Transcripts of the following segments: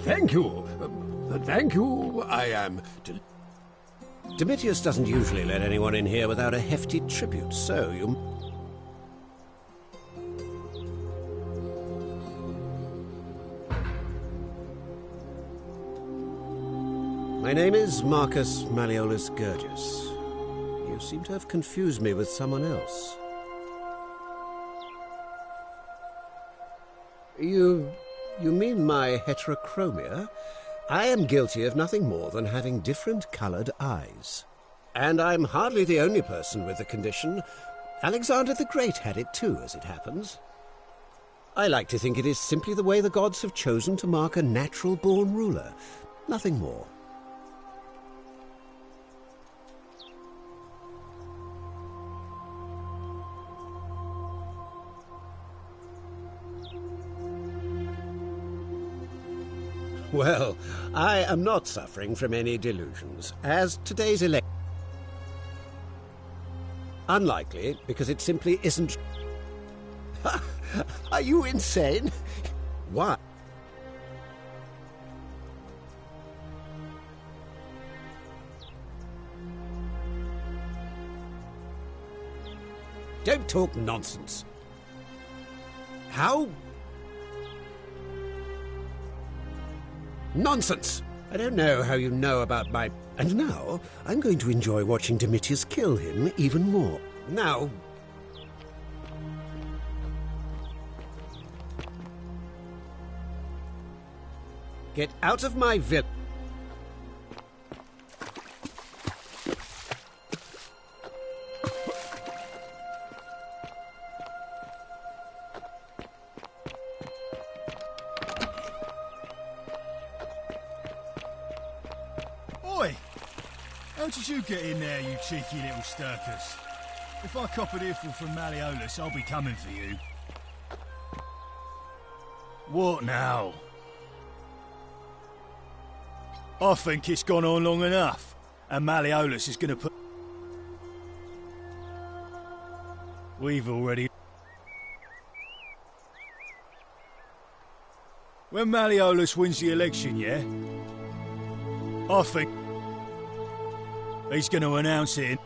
Thank you. Thank you. I am... Domitius doesn't usually let anyone in here without a hefty tribute, so you... My name is Marcus Malleolus Gurgis. You seem to have confused me with someone else. You mean my heterochromia? I am guilty of nothing more than having different coloured eyes. And I'm hardly the only person with the condition. Alexander the Great had it too, as it happens. I like to think it is simply the way the gods have chosen to mark a natural-born ruler. Nothing more. Well, I am not suffering from any delusions, as today's election... Unlikely, because it simply isn't... Are you insane? Why? Don't talk nonsense. How... Nonsense! I don't know how you know about my... And now, I'm going to enjoy watching Domitius kill him even more. Now... Get out of my villa. How did you get in there, you cheeky little stirkers? If I cop an earful from Malleolus, I'll be coming for you. What now? I think it's gone on long enough, and Malleolus is going to put... We've already... When Malleolus wins the election, yeah? I think... He's going to announce it.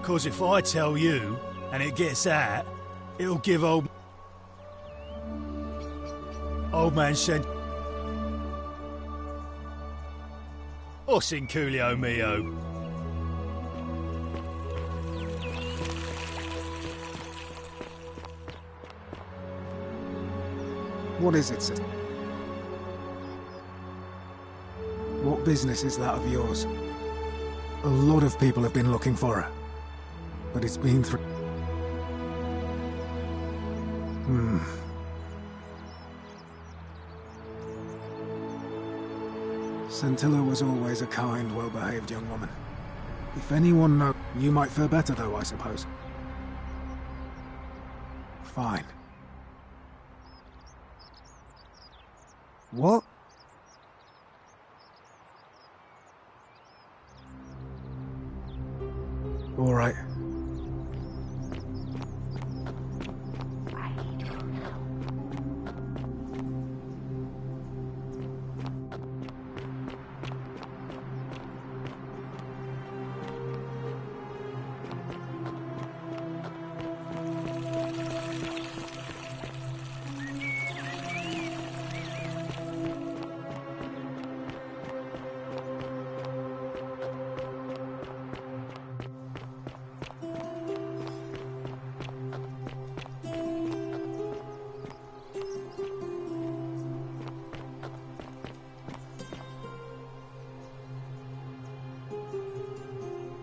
'Cause if I tell you, and it gets out, it'll give old man said... Os in Coolio mio. What is it, sir? What business is that of yours? A lot of people have been looking for her. But it's been through... Centilla was always a kind, well-behaved young woman. If anyone knows... You might fare better, though, I suppose. Fine. What? All right.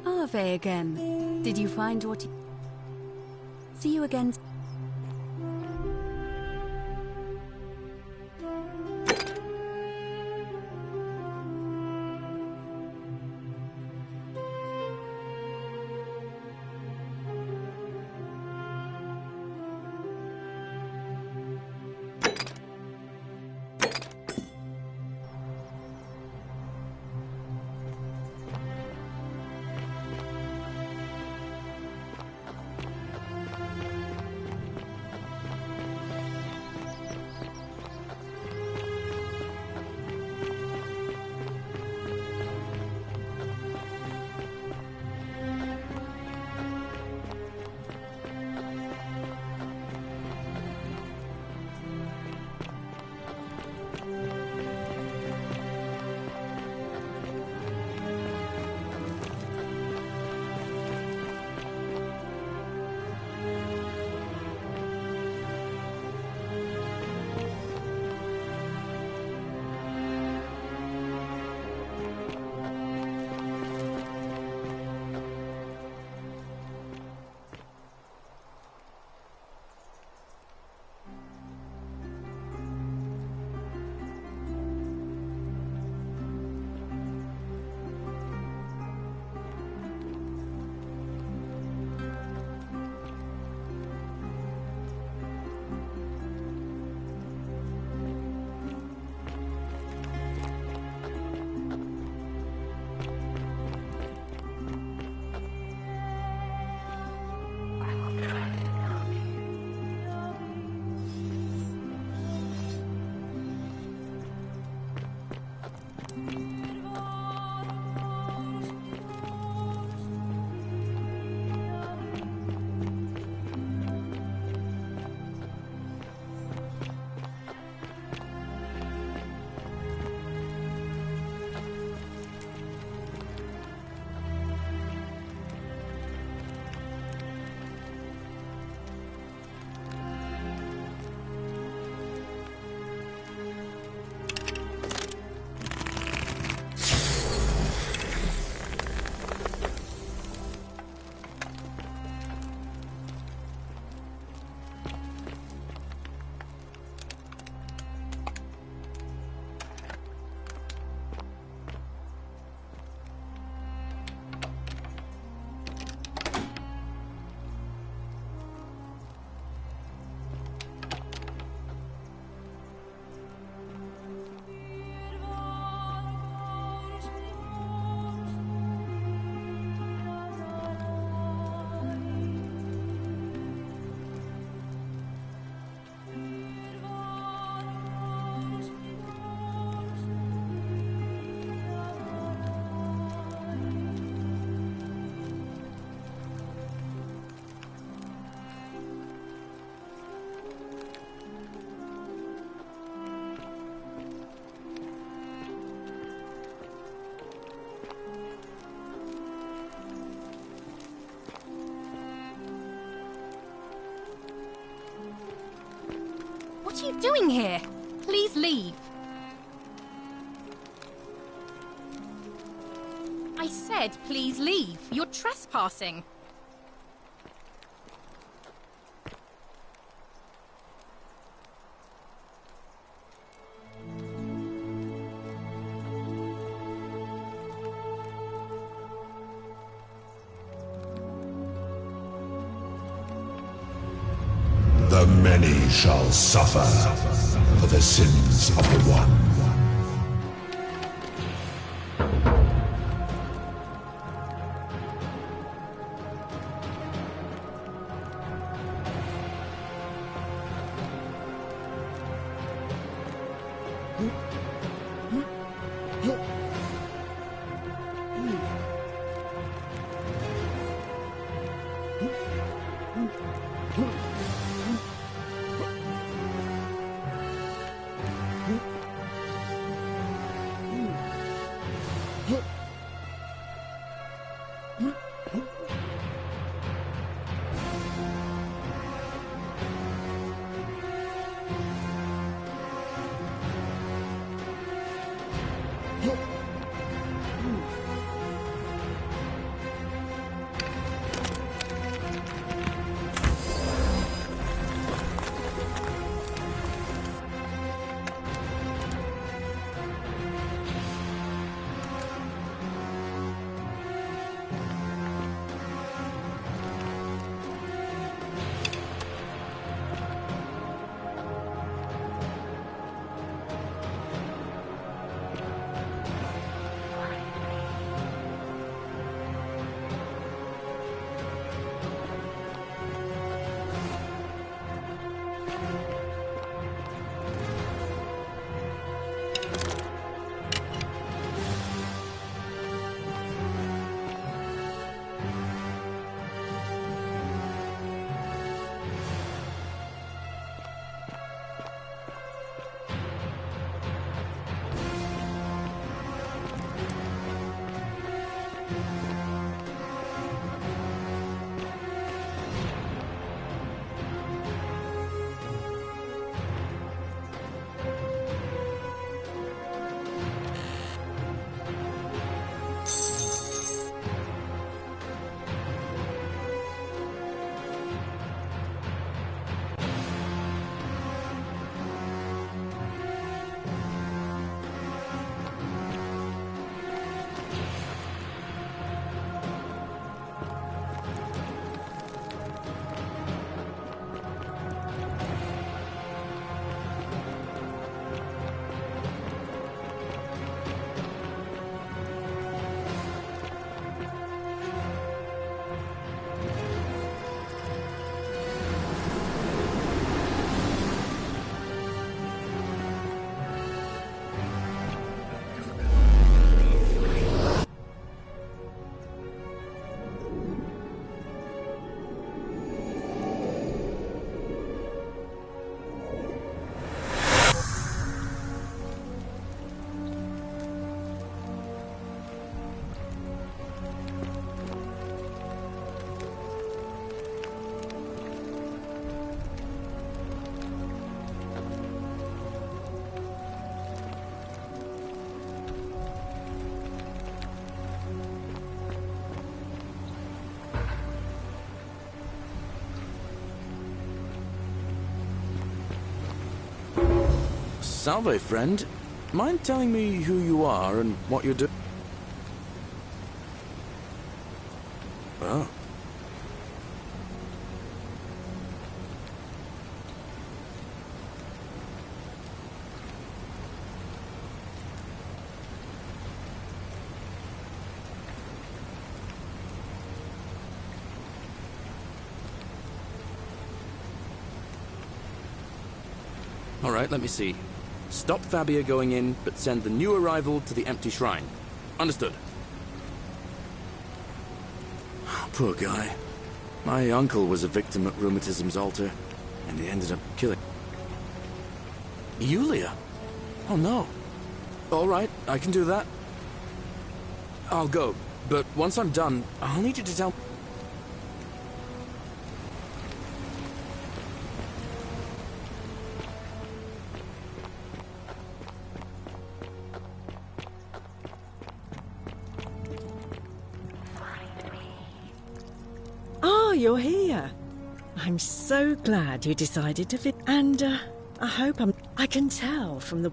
Ave again. Did you find what you... See you again. What are you doing here? Please leave. I said please leave. You're trespassing. The many shall suffer for the sins of the one. Salve, friend. Mind telling me who you are and what you're doing? Oh. All right, let me see. Stop Fabia going in, but send the new arrival to the empty shrine. Understood. Poor guy. My uncle was a victim at Rheumatism's altar, and he ended up killing... Yulia? Oh no. All right, I can do that. I'll go, but once I'm done, I'll need you to tell... you're here. I'm so glad you decided to and I hope I can tell from the...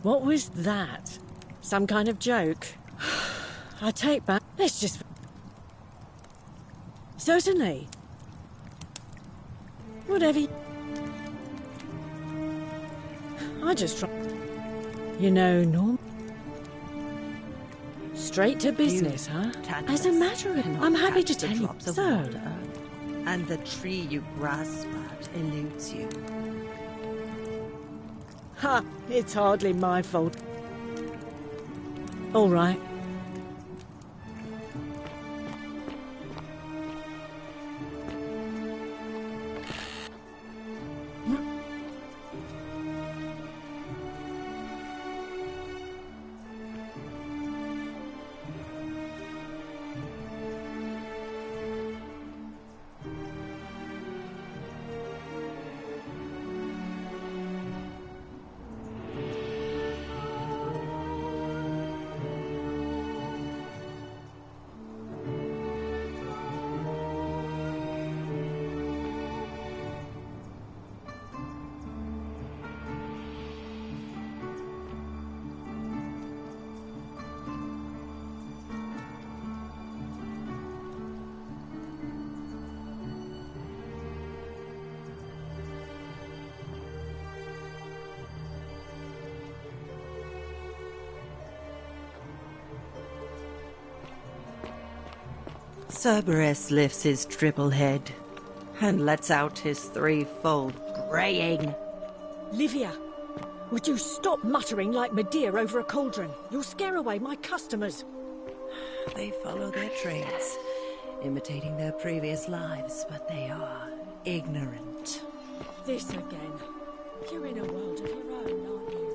What was that? Some kind of joke? I take back... Let's just... Certainly. Whatever. I just try... You know, Norm... Straight to business, huh? As a matter of... I'm happy to tell you. So... And the tree you grasp at eludes you. Ha! It's hardly my fault. All right. Cerberus lifts his triple head and lets out his threefold braying. Livia, would you stop muttering like Medea over a cauldron? You'll scare away my customers. They follow their trades, imitating their previous lives, but they are ignorant. This again. You're in a world of your own, aren't you?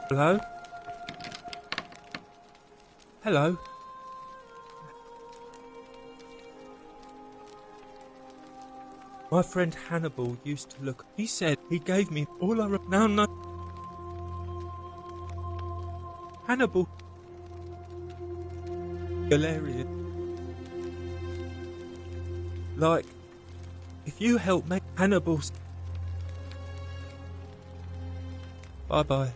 Hello? Hello? My friend Hannibal used to look... He said he gave me all I... Now, no... Hannibal... Galerian. Like... If you help make Hannibal's... Bye-bye.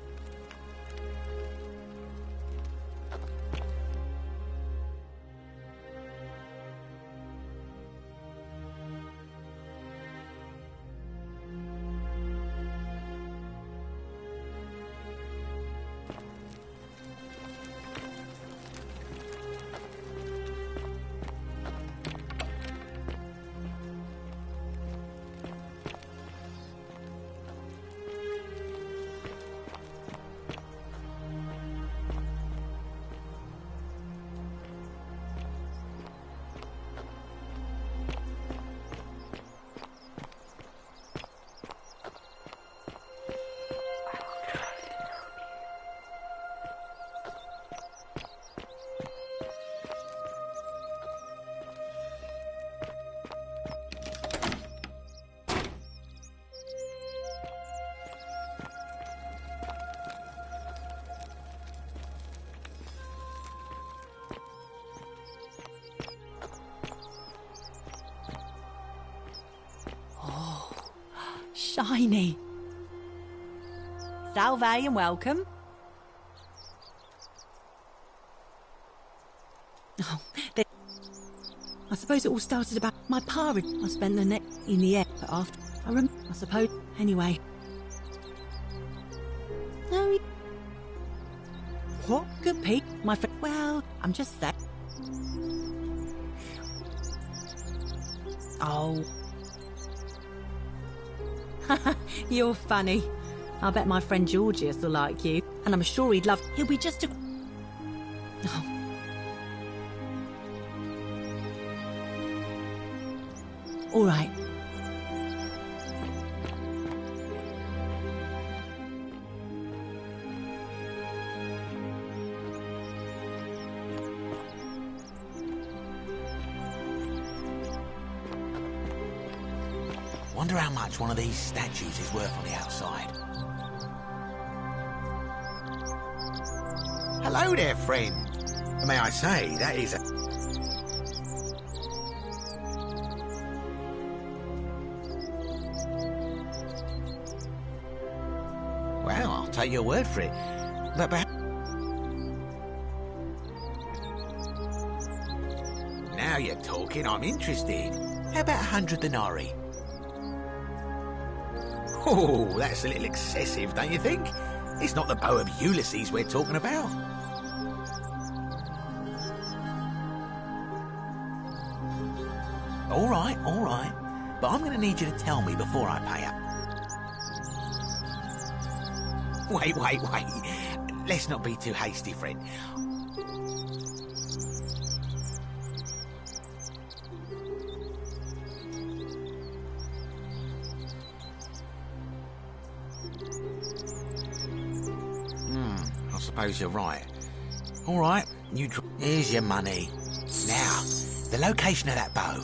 shiny. Salve and welcome. Oh, I suppose it all started about my pirate. I spent the night in the air, but after I suppose. Anyway. No. What could be my friend? Well, I'm just saying. Oh. You're funny. I bet my friend Georgius will like you, and I'm sure he'd love. He'll be just a. Oh. All right. Wonder how much one of these statues is worth on the outside. Hello there, friend. May I say, that is a... Well, I'll take your word for it. But now you're talking, I'm interested. How about 100 denarii? Oh, that's a little excessive, don't you think? It's not the bow of Ulysses we're talking about. All right. But I'm going to need you to tell me before I pay up. Wait. Let's not be too hasty, friend. I suppose you're right. All right, here's your money. Now, the location of that bow.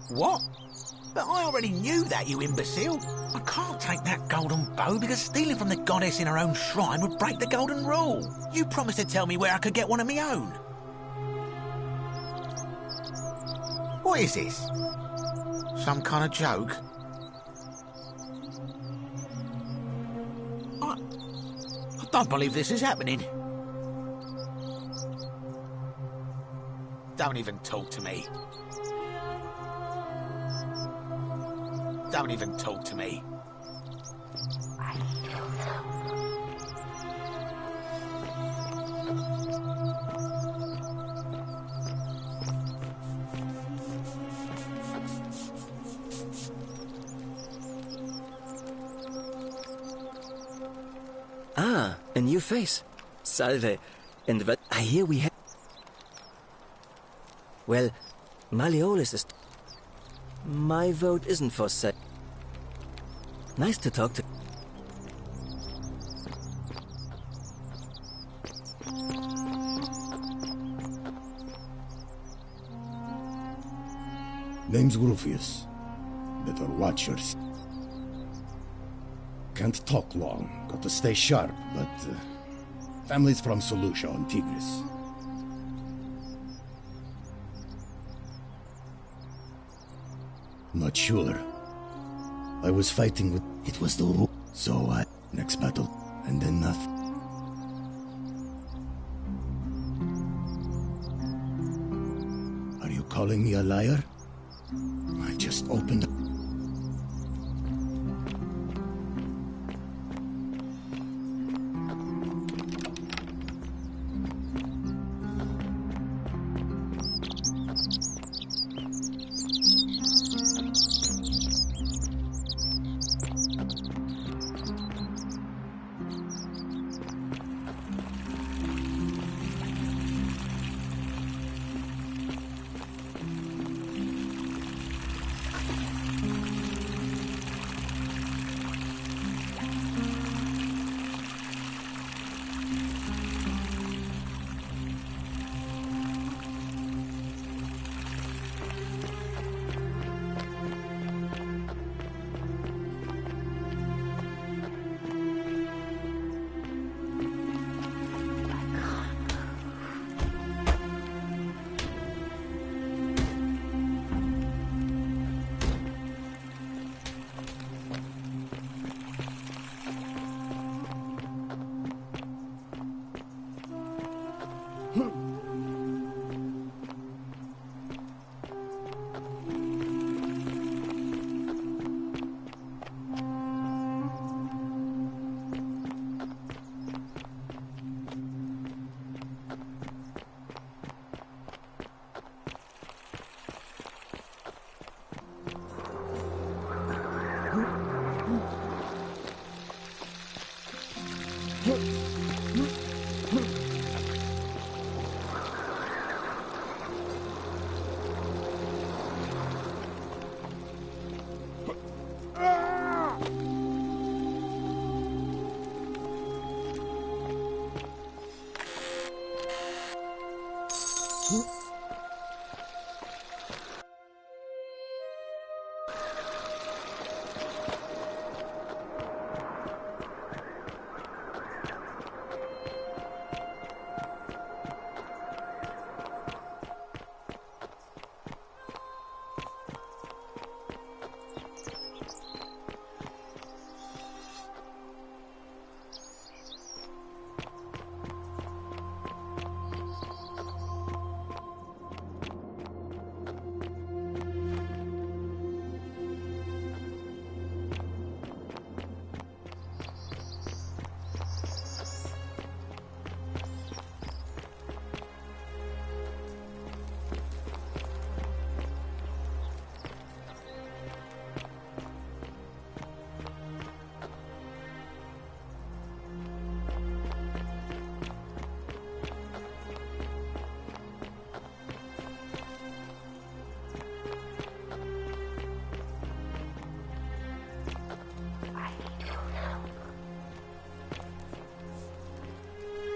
What? But I already knew that, you imbecile. I can't take that golden bow because stealing from the goddess in her own shrine would break the golden rule. You promised to tell me where I could get one of my own. What is this? Some kind of joke? I don't believe this is happening. Don't even talk to me. Don't even talk to me. Ah, a new face. Salve. And what I hear we have... Well, Malleolus is... My vote isn't for sale. Nice to talk to... Name's Rufius. Better watch yours. Can't talk long. Got to stay sharp, but... family's from Seleucia on Tigris. Not sure. I was fighting with... It was the Ru... So I... Next battle. And then nothing. Are you calling me a liar? I just opened...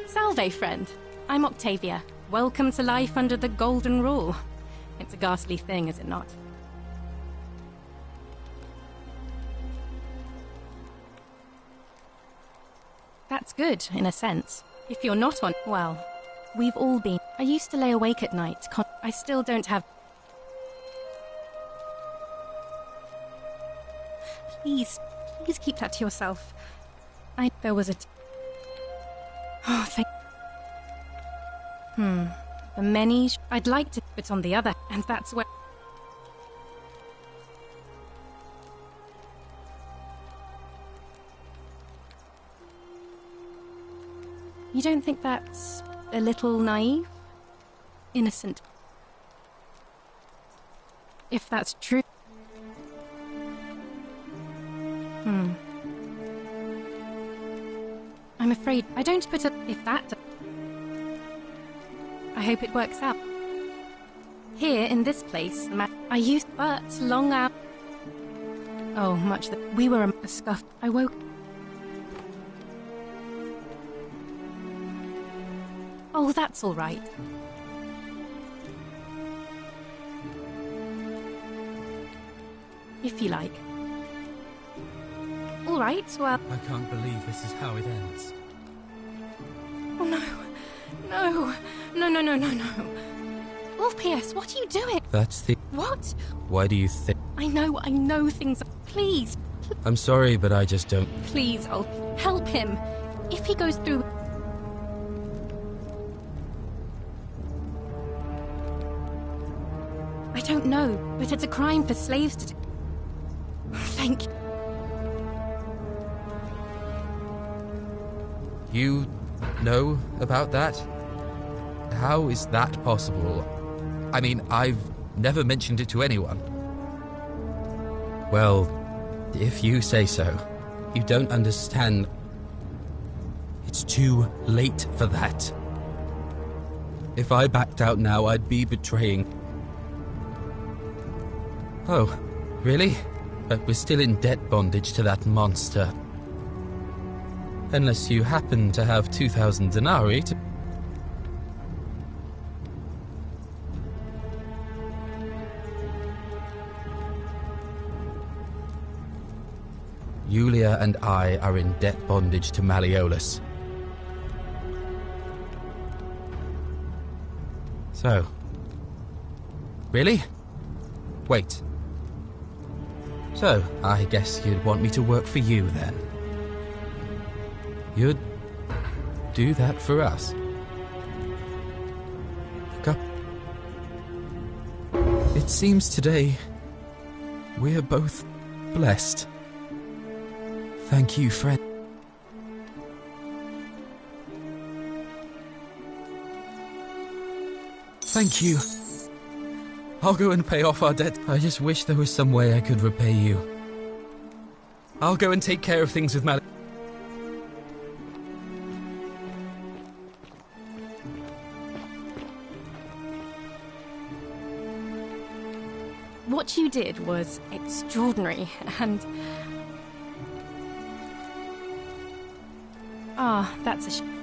Salve, friend. I'm Octavia. Welcome to life under the Golden Rule. It's a ghastly thing, is it not? That's good, in a sense. If you're not on... Well, we've all been... I used to lay awake at night. I still don't have... Please keep that to yourself. There was a... Oh, thank... The many... I'd like to... But on the other... And that's where... You don't think that's a little naive? Innocent? If that's true... I'm afraid I don't put up... If that... I hope it works out. Here, in this place, I used... But long out... Oh, much that... We were a scuff. I woke... Oh, that's all right. If you like. All right, well... I can't believe this is how it ends. Oh, no. No. No, no, no, no, no. Ulpius, what are you doing? That's the... What? Why do you think... I know things... Please. I'm sorry, but I just don't... Please, help him. If he goes through... I don't know, but it's a crime for slaves to do. Thank you. You know about that? How is that possible? I mean, I've never mentioned it to anyone. Well, if you say so. You don't understand. It's too late for that. If I backed out now, I'd be betraying... Oh, really? But we're still in debt bondage to that monster. Unless you happen to have 2,000 denarii to... Yulia and I are in debt bondage to Malleolus. So... Really? Wait. So, I guess you'd want me to work for you, then. You'd do that for us? It seems today we are both blessed. Thank you, friend. Thank you. I'll go and pay off our debt. I just wish there was some way I could repay you. I'll go and take care of things with Mal. What you did was extraordinary, and... Ah, that's a shame.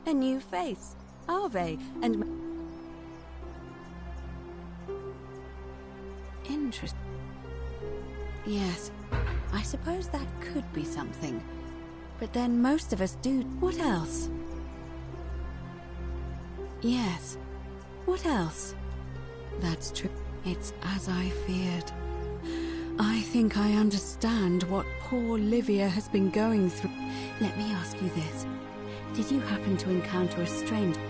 A new face. Ave, and... Interesting. Yes, I suppose that could be something. But then most of us do... What else? Yes. What else? That's true. It's as I feared. I think I understand what poor Livia has been going through. Let me ask you this. Did you happen to encounter a stranger?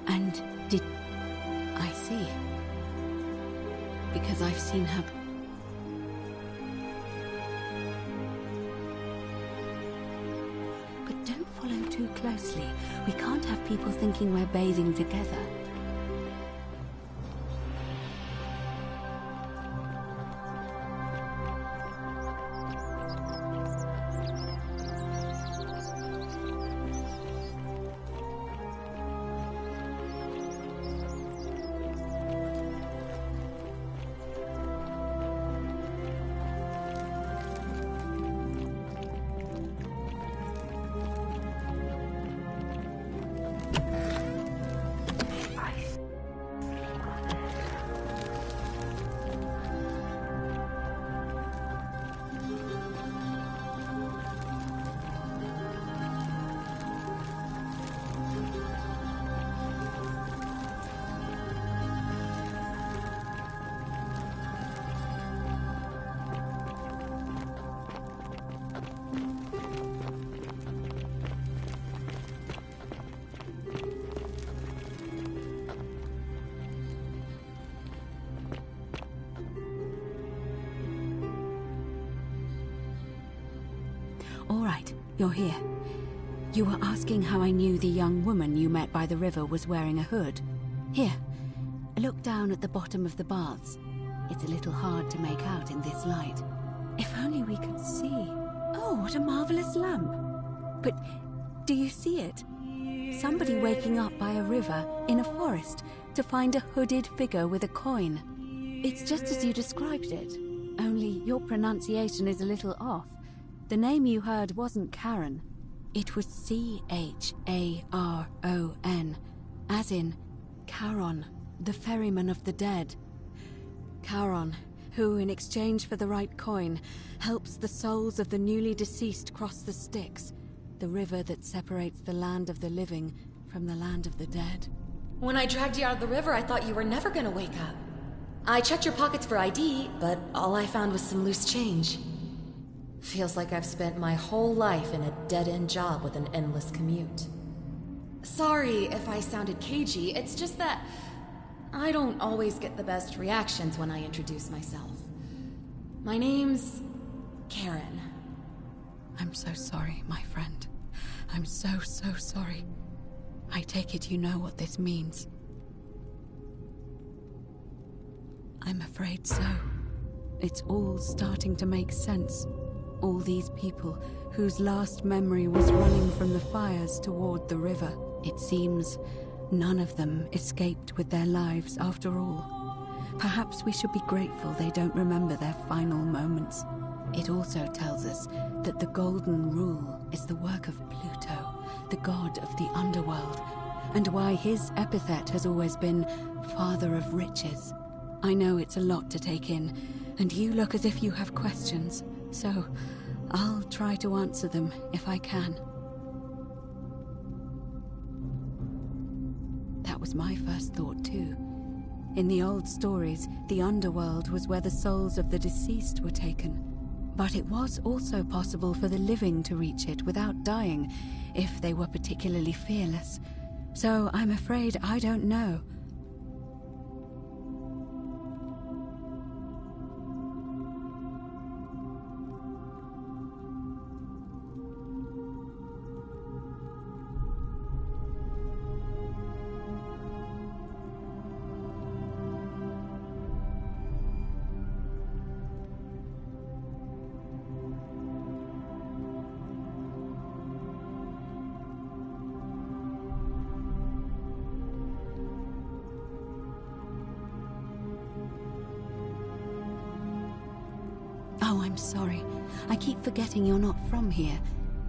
And did... I see. Because I've seen her... But don't follow too closely. We can't have people thinking we're bathing together. All right, you're here. You were asking how I knew the young woman you met by the river was wearing a hood. Here, look down at the bottom of the baths. It's a little hard to make out in this light. If only we could see. Oh, what a marvelous lamp. But do you see it? Somebody waking up by a river in a forest to find a hooded figure with a coin. It's just as you described it, only your pronunciation is a little off. The name you heard wasn't Charon. It was C-H-A-R-O-N, as in Charon, the ferryman of the dead. Charon, who, in exchange for the right coin, helps the souls of the newly deceased cross the Styx, the river that separates the land of the living from the land of the dead. When I dragged you out of the river, I thought you were never gonna wake up. I checked your pockets for ID, but all I found was some loose change. Feels like I've spent my whole life in a dead-end job with an endless commute. Sorry if I sounded cagey, it's just that I don't always get the best reactions when I introduce myself. My name's Karen. I'm so sorry, my friend. I'm so sorry. I take it you know what this means. I'm afraid so. It's all starting to make sense. All these people whose last memory was running from the fires toward the river. It seems none of them escaped with their lives after all. Perhaps we should be grateful they don't remember their final moments. It also tells us that the Golden Rule is the work of Pluto, the god of the underworld, and why his epithet has always been Father of Riches. I know it's a lot to take in, and you look as if you have questions, so I'll try to answer them if I can. That was my first thought too. In the old stories, the underworld was where the souls of the deceased were taken. But it was also possible for the living to reach it without dying, if they were particularly fearless. So I'm afraid I don't know. Oh, I'm sorry. I keep forgetting you're not from here.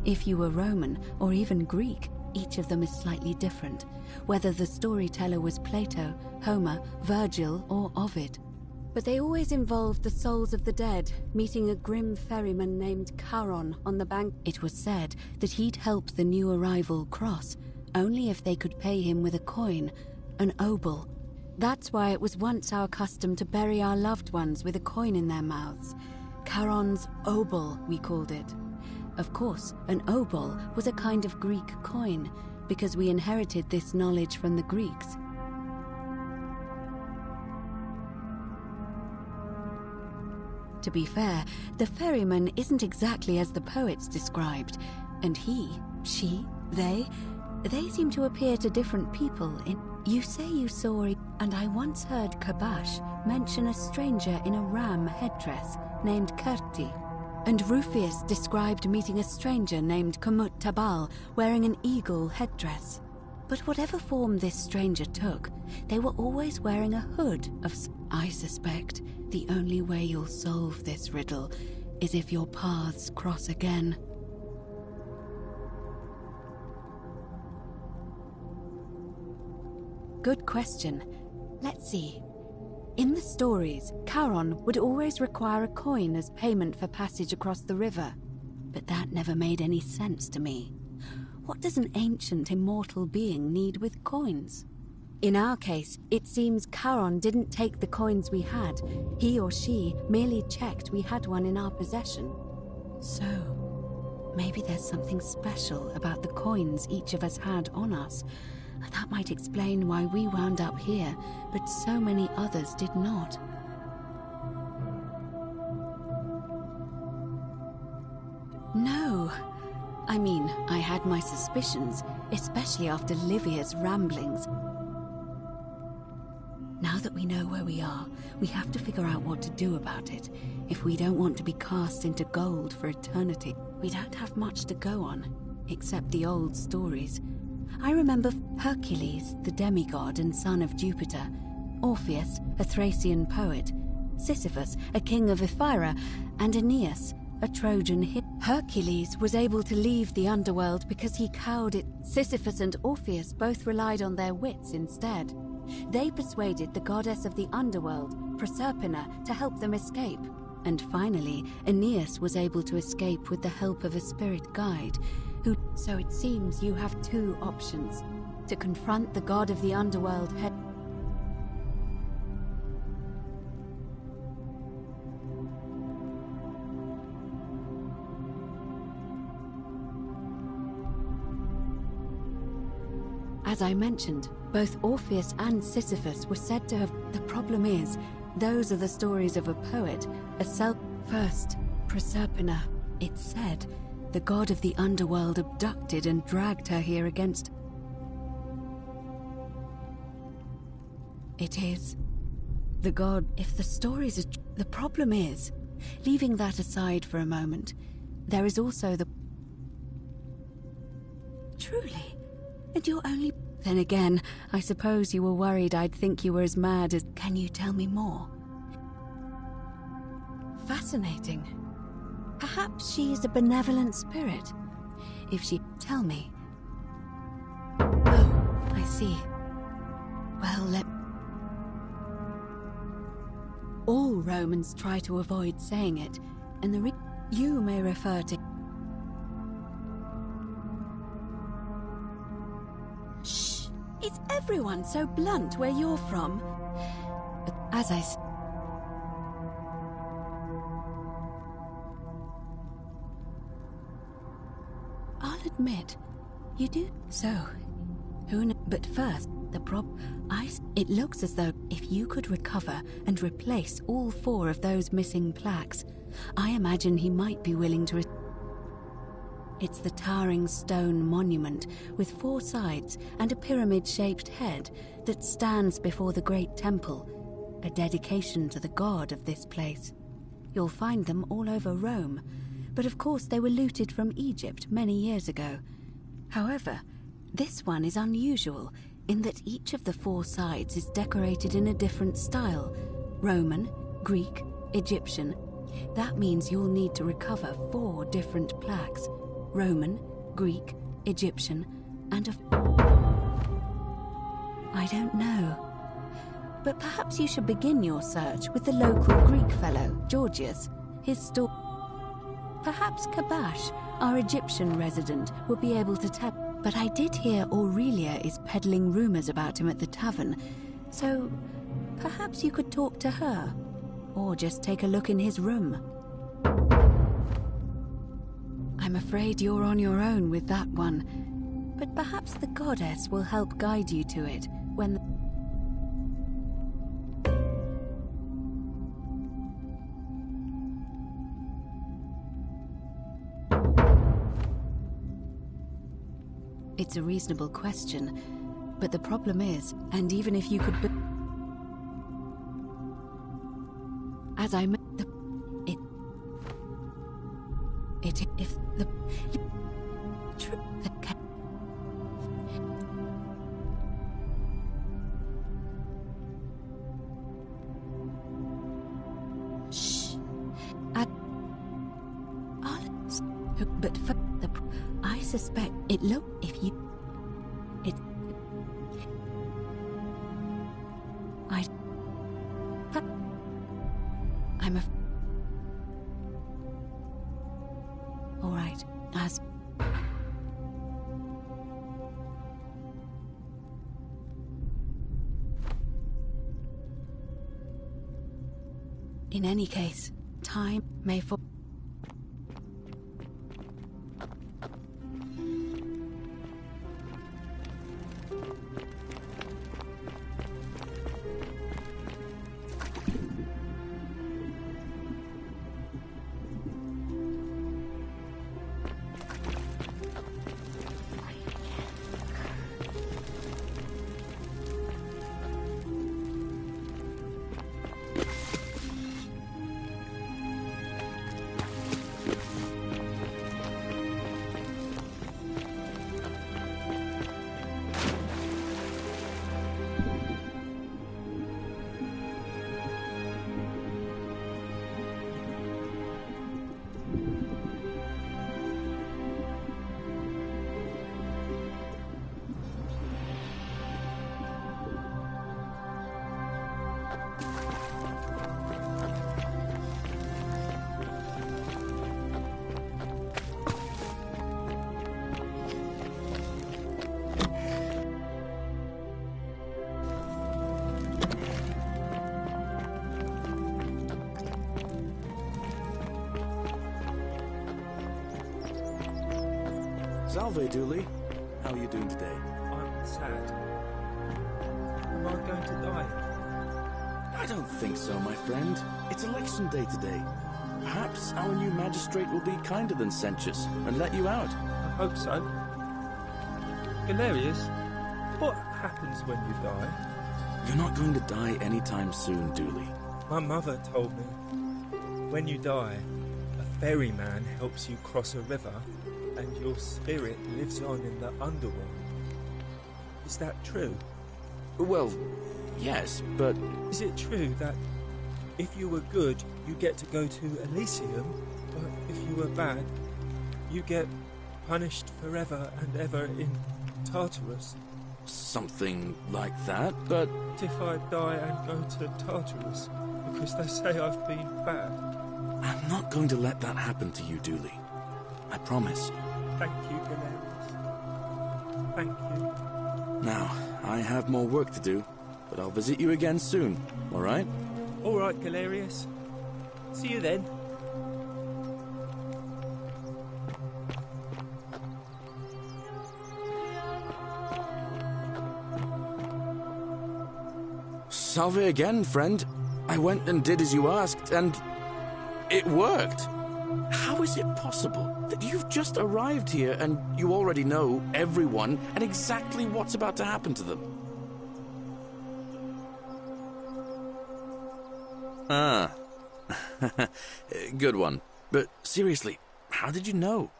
If you were Roman, or even Greek, each of them is slightly different, whether the storyteller was Plato, Homer, Virgil, or Ovid. But they always involved the souls of the dead, meeting a grim ferryman named Charon on the bank. It was said that he'd help the new arrival cross, only if they could pay him with a coin, an obol. That's why it was once our custom to bury our loved ones with a coin in their mouths. Charon's obol, we called it. Of course, an obol was a kind of Greek coin, because we inherited this knowledge from the Greeks. To be fair, the ferryman isn't exactly as the poets described, and he, she, they seem to appear to different people in... You say you saw it, and I once heard Kabash mention a stranger in a ram headdress named Kerti, and Rufius described meeting a stranger named Kamut Tabal wearing an eagle headdress. But whatever form this stranger took, they were always wearing a hood of... I suspect the only way you'll solve this riddle is if your paths cross again. Good question. Let's see. In the stories, Charon would always require a coin as payment for passage across the river. But that never made any sense to me. What does an ancient immortal being need with coins? In our case, it seems Charon didn't take the coins we had. He or she merely checked we had one in our possession. So, maybe there's something special about the coins each of us had on us. That might explain why we wound up here, but so many others did not. No. I mean, I had my suspicions, especially after Livia's ramblings. Now that we know where we are, we have to figure out what to do about it, if we don't want to be cast into gold for eternity. We don't have much to go on, except the old stories. I remember Hercules, the demigod and son of Jupiter, Orpheus, a Thracian poet, Sisyphus, a king of Ephyra, and Aeneas, a Trojan hero. Hercules was able to leave the underworld because he cowed it. Sisyphus and Orpheus both relied on their wits instead. They persuaded the goddess of the underworld, Proserpina, to help them escape. And finally, Aeneas was able to escape with the help of a spirit guide, so it seems you have two options. To confront the god of the underworld head... As I mentioned, both Orpheus and Sisyphus were said to have... The problem is, those are the stories of a poet, First, Proserpina. It's said the god of the underworld abducted and dragged her here against... It is. The god, if the stories are the problem is, leaving that aside for a moment, there is also the... Truly? And you're only... Then again, I suppose you were worried I'd think you were as mad as... Can you tell me more? Fascinating. Perhaps she is a benevolent spirit. If she... Tell me. Oh, I see. Well, all Romans try to avoid saying it, and you may refer to... Shh! Is everyone so blunt where you're from? As I said... I'll admit, you do. So, who kn... But first, it looks as though if you could recover and replace all 4 of those missing plaques, I imagine he might be willing to... It's the towering stone monument with 4 sides and a pyramid-shaped head that stands before the great temple, a dedication to the god of this place. You'll find them all over Rome, but of course they were looted from Egypt many years ago. However, this one is unusual in that each of the 4 sides is decorated in a different style: Roman, Greek, Egyptian. That means you'll need to recover 4 different plaques: Roman, Greek, Egyptian, and I don't know. But perhaps you should begin your search with the local Greek fellow, Georgius. His store... Perhaps Kabash, our Egyptian resident, will be able to tell... But I did hear Aurelia is peddling rumors about him at the tavern, so perhaps you could talk to her, or just take a look in his room. I'm afraid you're on your own with that one, but perhaps the goddess will help guide you to it when... It's a reasonable question, but the problem is, and even if you could... As I meant, if the... Shh. But for the... I suspect it if you... I'm a... All right, as... In any case, time may for... Salve, Dooley. How are you doing today? I'm sad. Am I going to die? I don't think so, my friend. It's election day today. Perhaps our new magistrate will be kinder than Sentius and let you out. I hope so. Galerius, what happens when you die? You're not going to die anytime soon, Dooley. My mother told me, when you die, a ferryman helps you cross a river, and your spirit lives on in the underworld. Is that true? Well, yes, but... Is it true that if you were good, you get to go to Elysium, but if you were bad, you get punished forever and ever in Tartarus? Something like that, but... What if I die and go to Tartarus because they say I've been bad? I'm not going to let that happen to you, Dooley. I promise. Thank you, Galerius. Thank you. Now, I have more work to do, but I'll visit you again soon, all right? All right, Galerius. See you then. Salve again, friend. I went and did as you asked, and it worked. How is it possible that you've just arrived here and you already know everyone and exactly what's about to happen to them? Ah. Good one. But seriously, how did you know?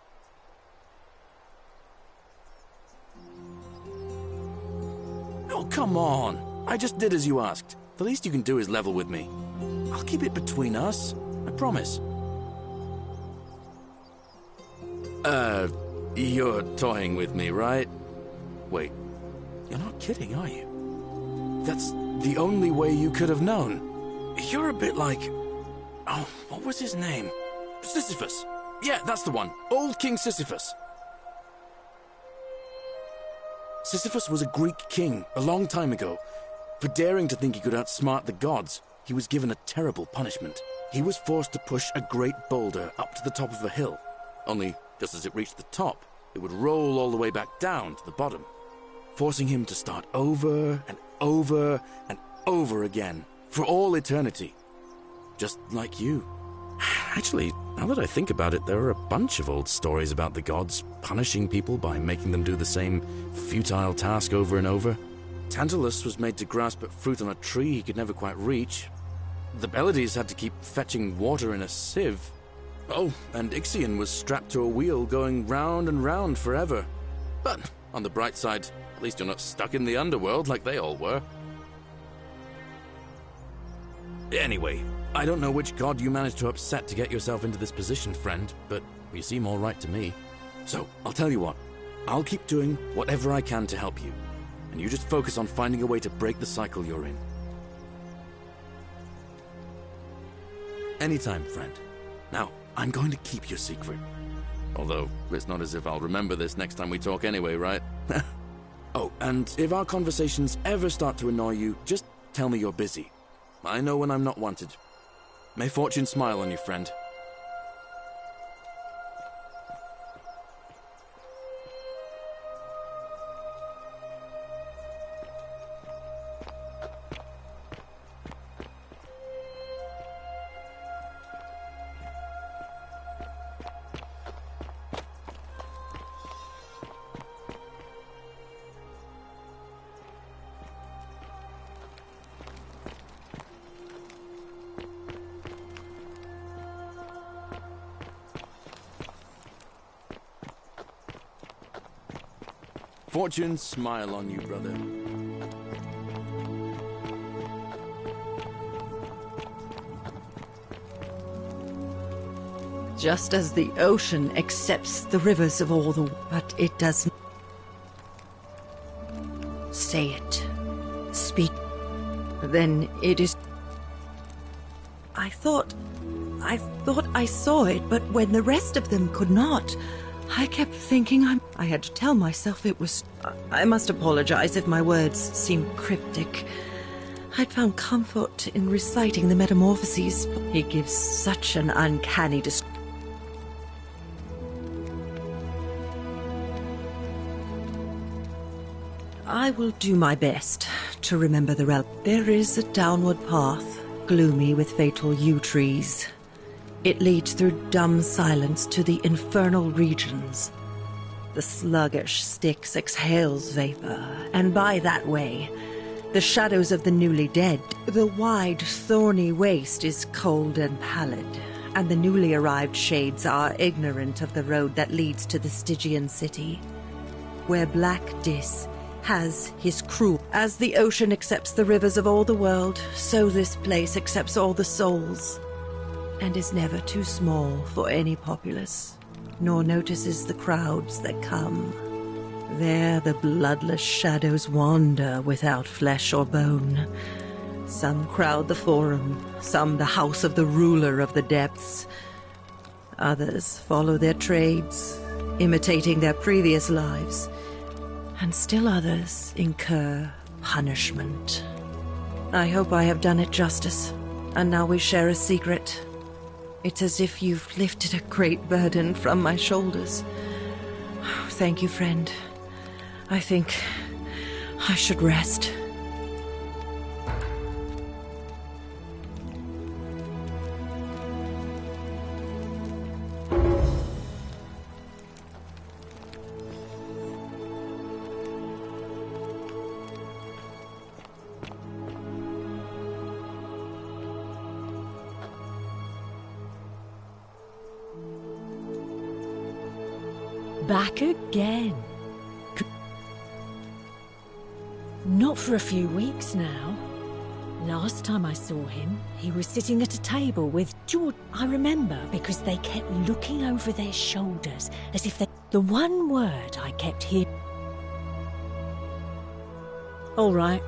Oh, come on. I just did as you asked. The least you can do is level with me. I'll keep it between us. I promise. You're toying with me, right? Wait, you're not kidding, are you? That's the only way you could have known. You're a bit like... Oh, what was his name? Sisyphus. Yeah, that's the one. Old King Sisyphus. Sisyphus was a Greek king a long time ago. For daring to think he could outsmart the gods, he was given a terrible punishment. He was forced to push a great boulder up to the top of a hill. Only, just as it reached the top, it would roll all the way back down to the bottom, forcing him to start over and over and over again, for all eternity. Just like you. Actually, now that I think about it, there are a bunch of old stories about the gods punishing people by making them do the same futile task over and over. Tantalus was made to grasp at fruit on a tree he could never quite reach. The Pleiades had to keep fetching water in a sieve. Oh, and Ixion was strapped to a wheel going round and round forever. But, on the bright side, at least you're not stuck in the underworld like they all were. Anyway, I don't know which god you managed to upset to get yourself into this position, friend, but you seem all right to me. So, I'll tell you what. I'll keep doing whatever I can to help you. And you just focus on finding a way to break the cycle you're in. Anytime, friend. Now, I'm going to keep your secret. Although, it's not as if I'll remember this next time we talk anyway, right? Oh, and if our conversations ever start to annoy you, just tell me you're busy. I know when I'm not wanted. May fortune smile on you, friend. Fortune smile on you, brother. Just as the ocean accepts the rivers of all the... But it doesn't... Say it. Speak. Then it is... I thought I saw it, but when the rest of them could not, I kept thinking I had to tell myself it was... I must apologize if my words seem cryptic. I'd found comfort in reciting the metamorphoses. He gives such an uncanny description. I will do my best to remember the realm. There is a downward path, gloomy with fatal yew trees. It leads through dumb silence to the infernal regions. The sluggish Styx exhales vapor, and by that way, The shadows of the newly dead. The wide, thorny waste is cold and pallid, and the newly arrived shades are ignorant of the road that leads to the Stygian city, where Black Dis has his crew. As the ocean accepts the rivers of all the world, so this place accepts all the souls, and is never too small for any populace, nor notices the crowds that come. There the bloodless shadows wander without flesh or bone. Some crowd the forum, some the house of the ruler of the depths. Others follow their trades, imitating their previous lives, and still others incur punishment. I hope I have done it justice, and now we share a secret. It's as if you've lifted a great burden from my shoulders. Thank you, friend. I think I should rest. Back again. Not for a few weeks now. Last time I saw him, he was sitting at a table with George. I remember because they kept looking over their shoulders as if they... The one word I kept hearing... All right.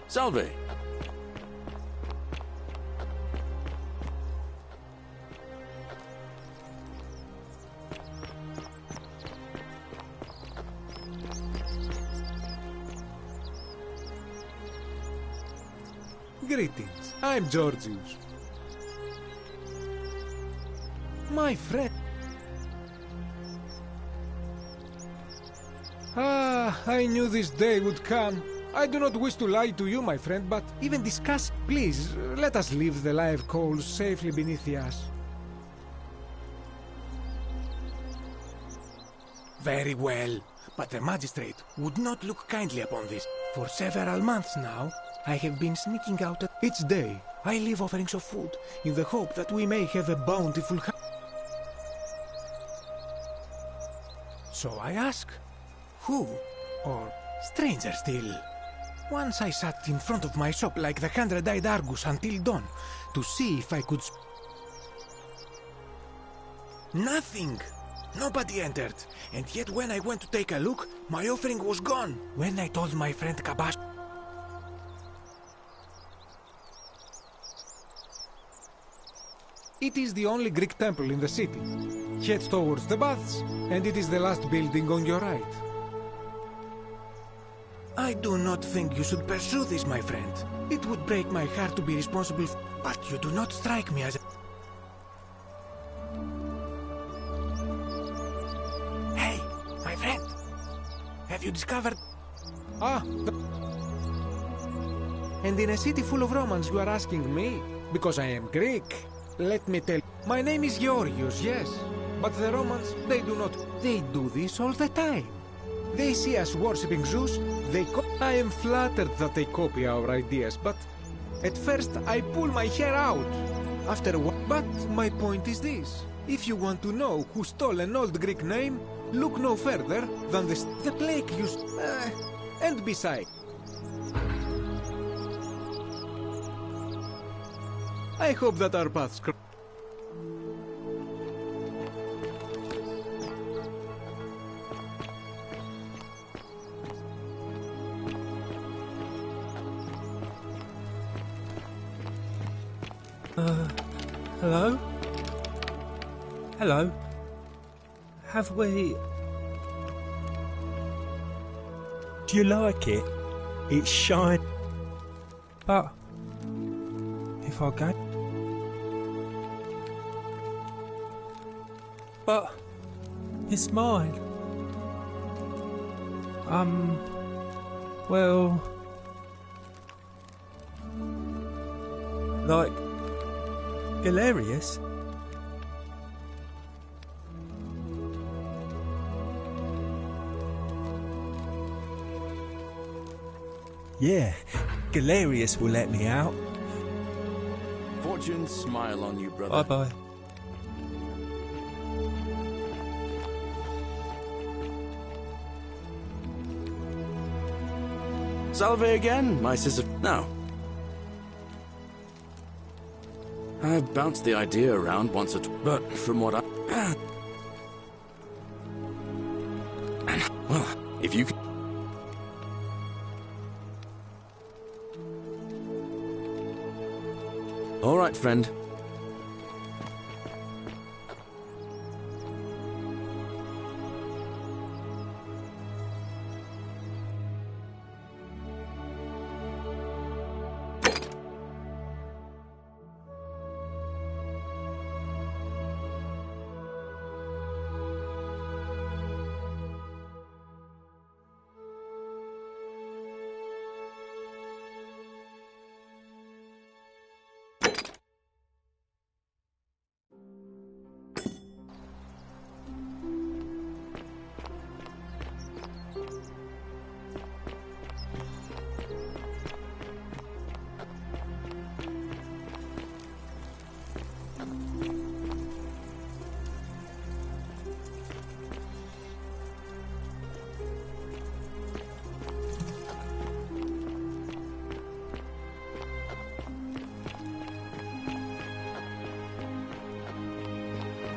Salve! Greetings, I'm Georgius. My friend... I knew this day would come. I do not wish to lie to you, my friend, but even discuss... Please, let us leave the live coals safely beneath the ash. Very well, but the magistrate would not look kindly upon this. For several months now, I have been sneaking out each day. I leave offerings of food, in the hope that we may have a bountiful So I ask, who? Or stranger still? Once I sat in front of my shop like the 100-eyed Argus until dawn, to see if I could... Nothing! Nobody entered, and yet when I went to take a look, my offering was gone. When I told my friend Kabash... It is the only Greek temple in the city. Head towards the baths, and it is the last building on your right. I do not think you should pursue this, my friend. It would break my heart to be responsible, but you do not strike me as a... Hey, my friend! Have you discovered... And in a city full of Romans you are asking me? Because I am Greek. Let me tell you. My name is Georgios, yes. But the Romans, they do not. They do this all the time. They see us worshipping Zeus, I am flattered that they copy our ideas, but at first I pull my hair out. After what? But my point is this. If you want to know who stole an old Greek name, look no further than the plague used... and besides... I hope that our paths... Hello? Hello? Have we... Do you like it? It's shine. But... if I go... But... it's mine. Well... like... Galerius? Yeah, Galerius will let me out. Fortune smile on you, brother. Bye-bye. Salve again, my sister. Now, I've bounced the idea around once or twice, but from what well, if you can... All right, friend.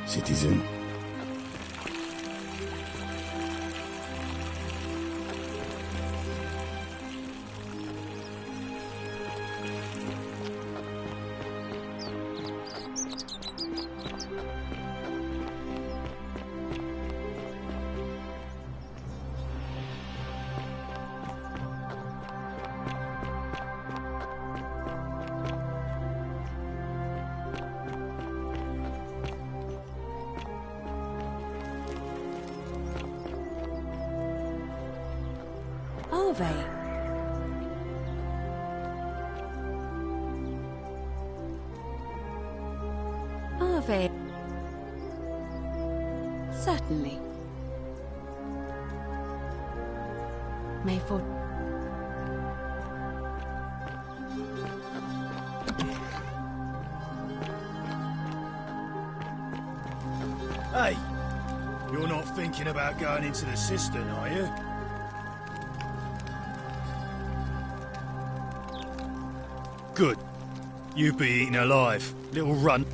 Citizen. Are they? Certainly. Mayford. Hey, you're not thinking about going into the cistern, are you? Good. You'd be eaten alive, little runt.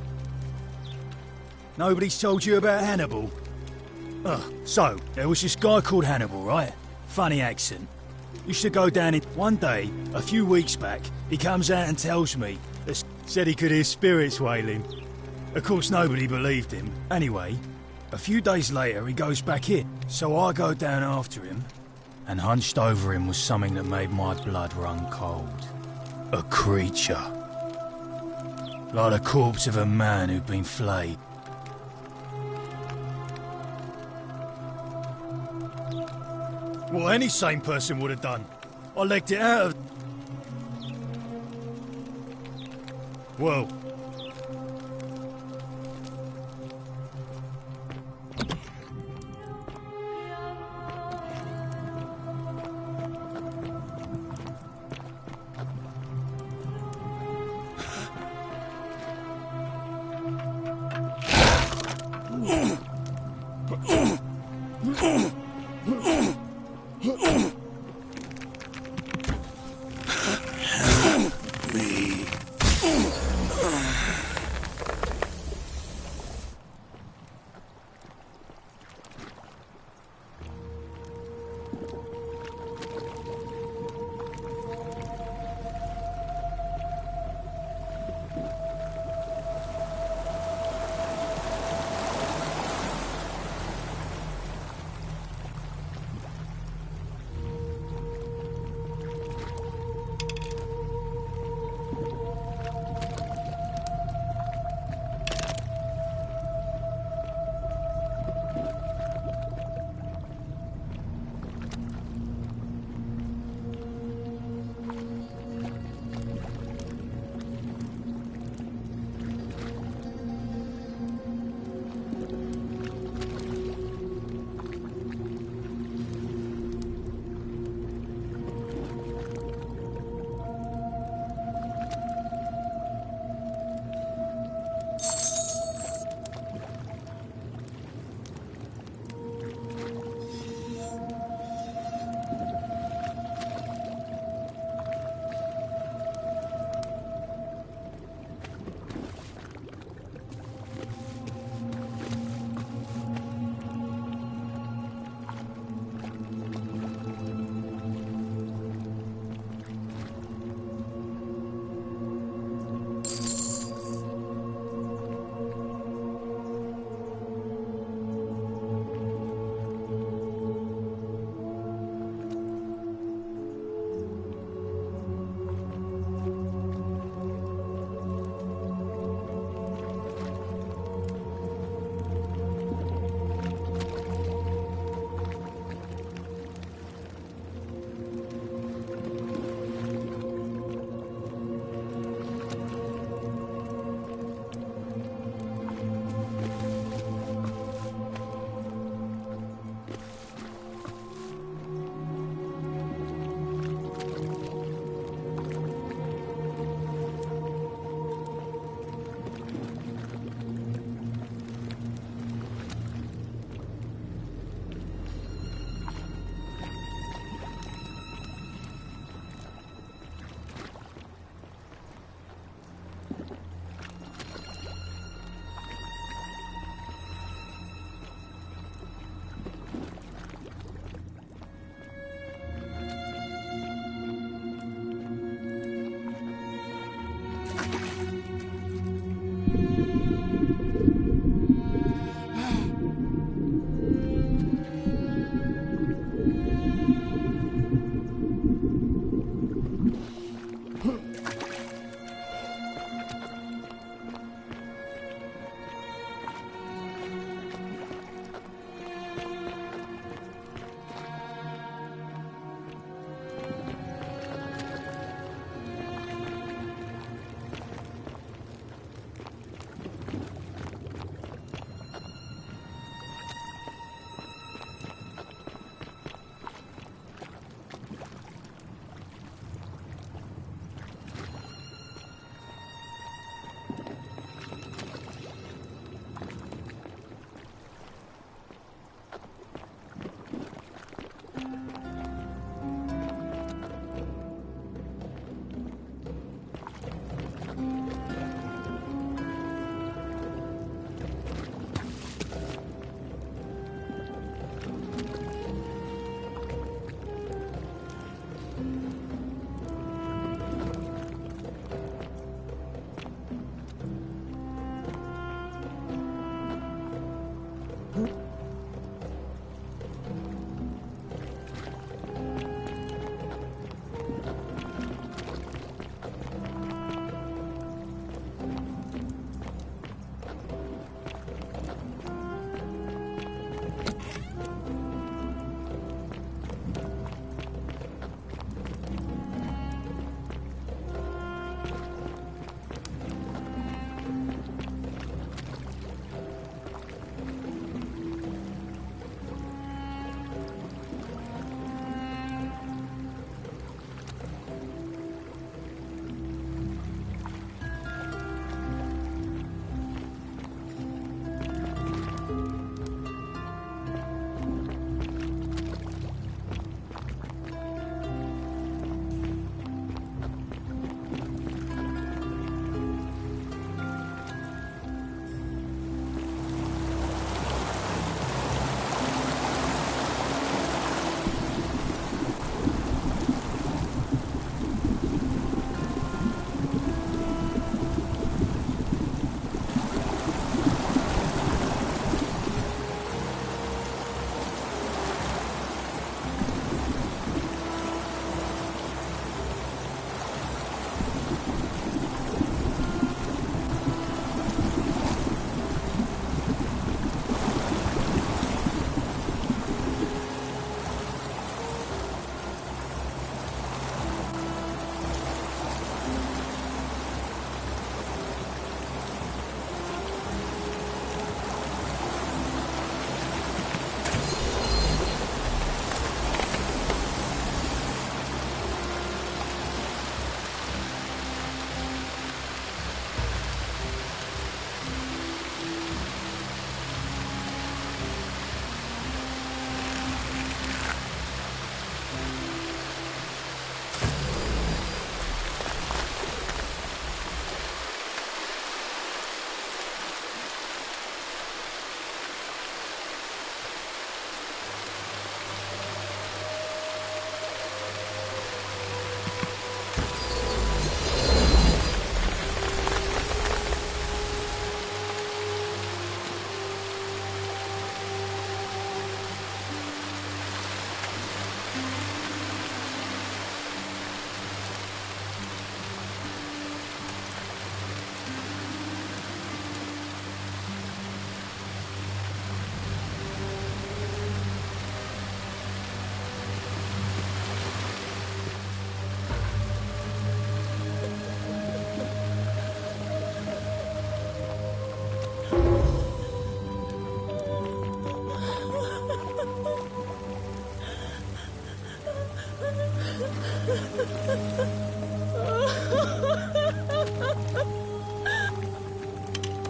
Nobody's told you about Hannibal? So, there was this guy called Hannibal, right? Funny accent. Used to go down in... One day, a few weeks back, he comes out and tells me that said he could hear spirits wailing. Of course, nobody believed him. Anyway, a few days later, he goes back in. So I go down after him, and hunched over him was something that made my blood run cold. A creature. Like the corpse of a man who'd been flayed. What any sane person would have done. I legged it out of... Well... Help me.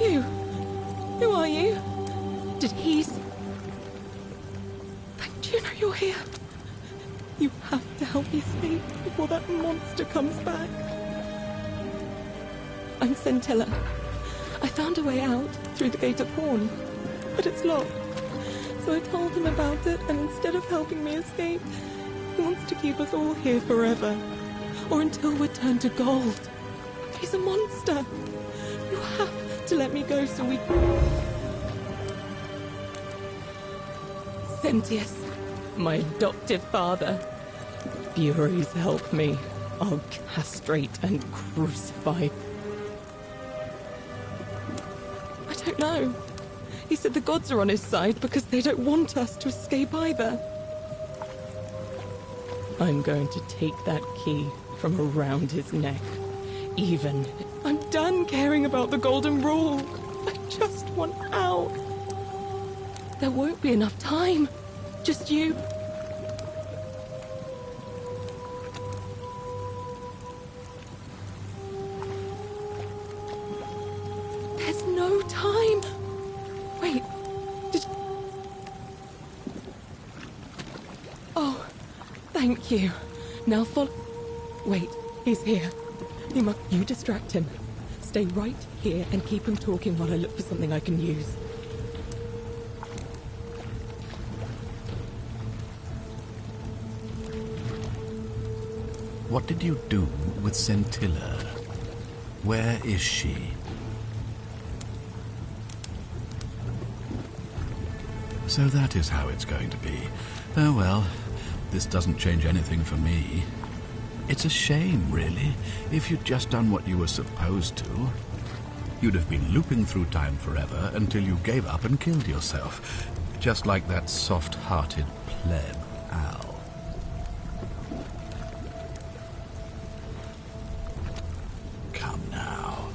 You? Who are you? Did he... Do you know you're here? You have to help me escape before that monster comes back. I'm Scintilla. I found a way out through the Gate of Horn, but it's locked. So I told him about it, and instead of helping me escape, he wants to keep us all here forever. Or until we're turned to gold. He's a monster. You have to let me go so we... Sentius, my adoptive father. Furies help me. I'll castrate and crucify. I don't know. He said the gods are on his side because they don't want us to escape either. I'm going to take that key from around his neck. Even. I'm done caring about the Golden Rule. I just want out. There won't be enough time. Just you. There's no time. Wait, Oh, thank you. Now follow... Wait, he's here. You distract him. Stay right here and keep him talking while I look for something I can use. What did you do with Scintilla? Where is she? So that is how it's going to be. Oh well, this doesn't change anything for me. It's a shame, really, if you'd just done what you were supposed to. You'd have been looping through time forever until you gave up and killed yourself, just like that soft-hearted pleb, Al. Come now.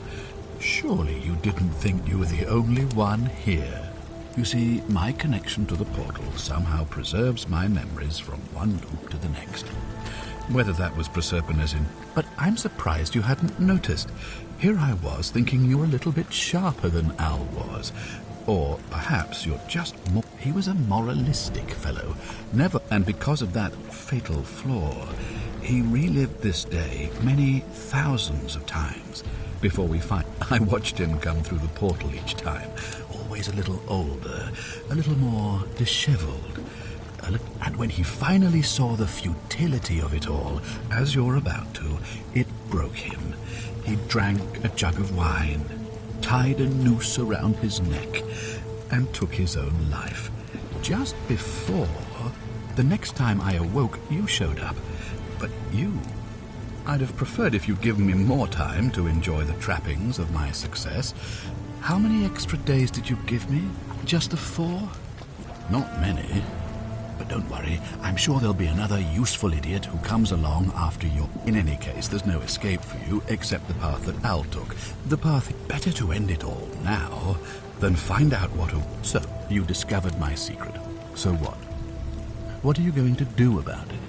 Surely you didn't think you were the only one here. You see, my connection to the portal somehow preserves my memories from one loop to the next. Whether that was Proserpina's in... But I'm surprised you hadn't noticed. Here I was thinking you were a little bit sharper than Al was. Or perhaps you're just more... He was a moralistic fellow. Never... And because of that fatal flaw, he relived this day many thousands of times before we find... I watched him come through the portal each time. Always a little older, a little more disheveled. And when he finally saw the futility of it all, as you're about to, it broke him. He drank a jug of wine, tied a noose around his neck, and took his own life. Just before, the next time I awoke, you showed up. But you... I'd have preferred if you'd given me more time to enjoy the trappings of my success. How many extra days did you give me? Just the 4? Not many. But don't worry, I'm sure there'll be another useful idiot who comes along after you. In any case, there's no escape for you except the path that Al took. The path... Better to end it all now than find out what... So, you discovered my secret. So what? What are you going to do about it?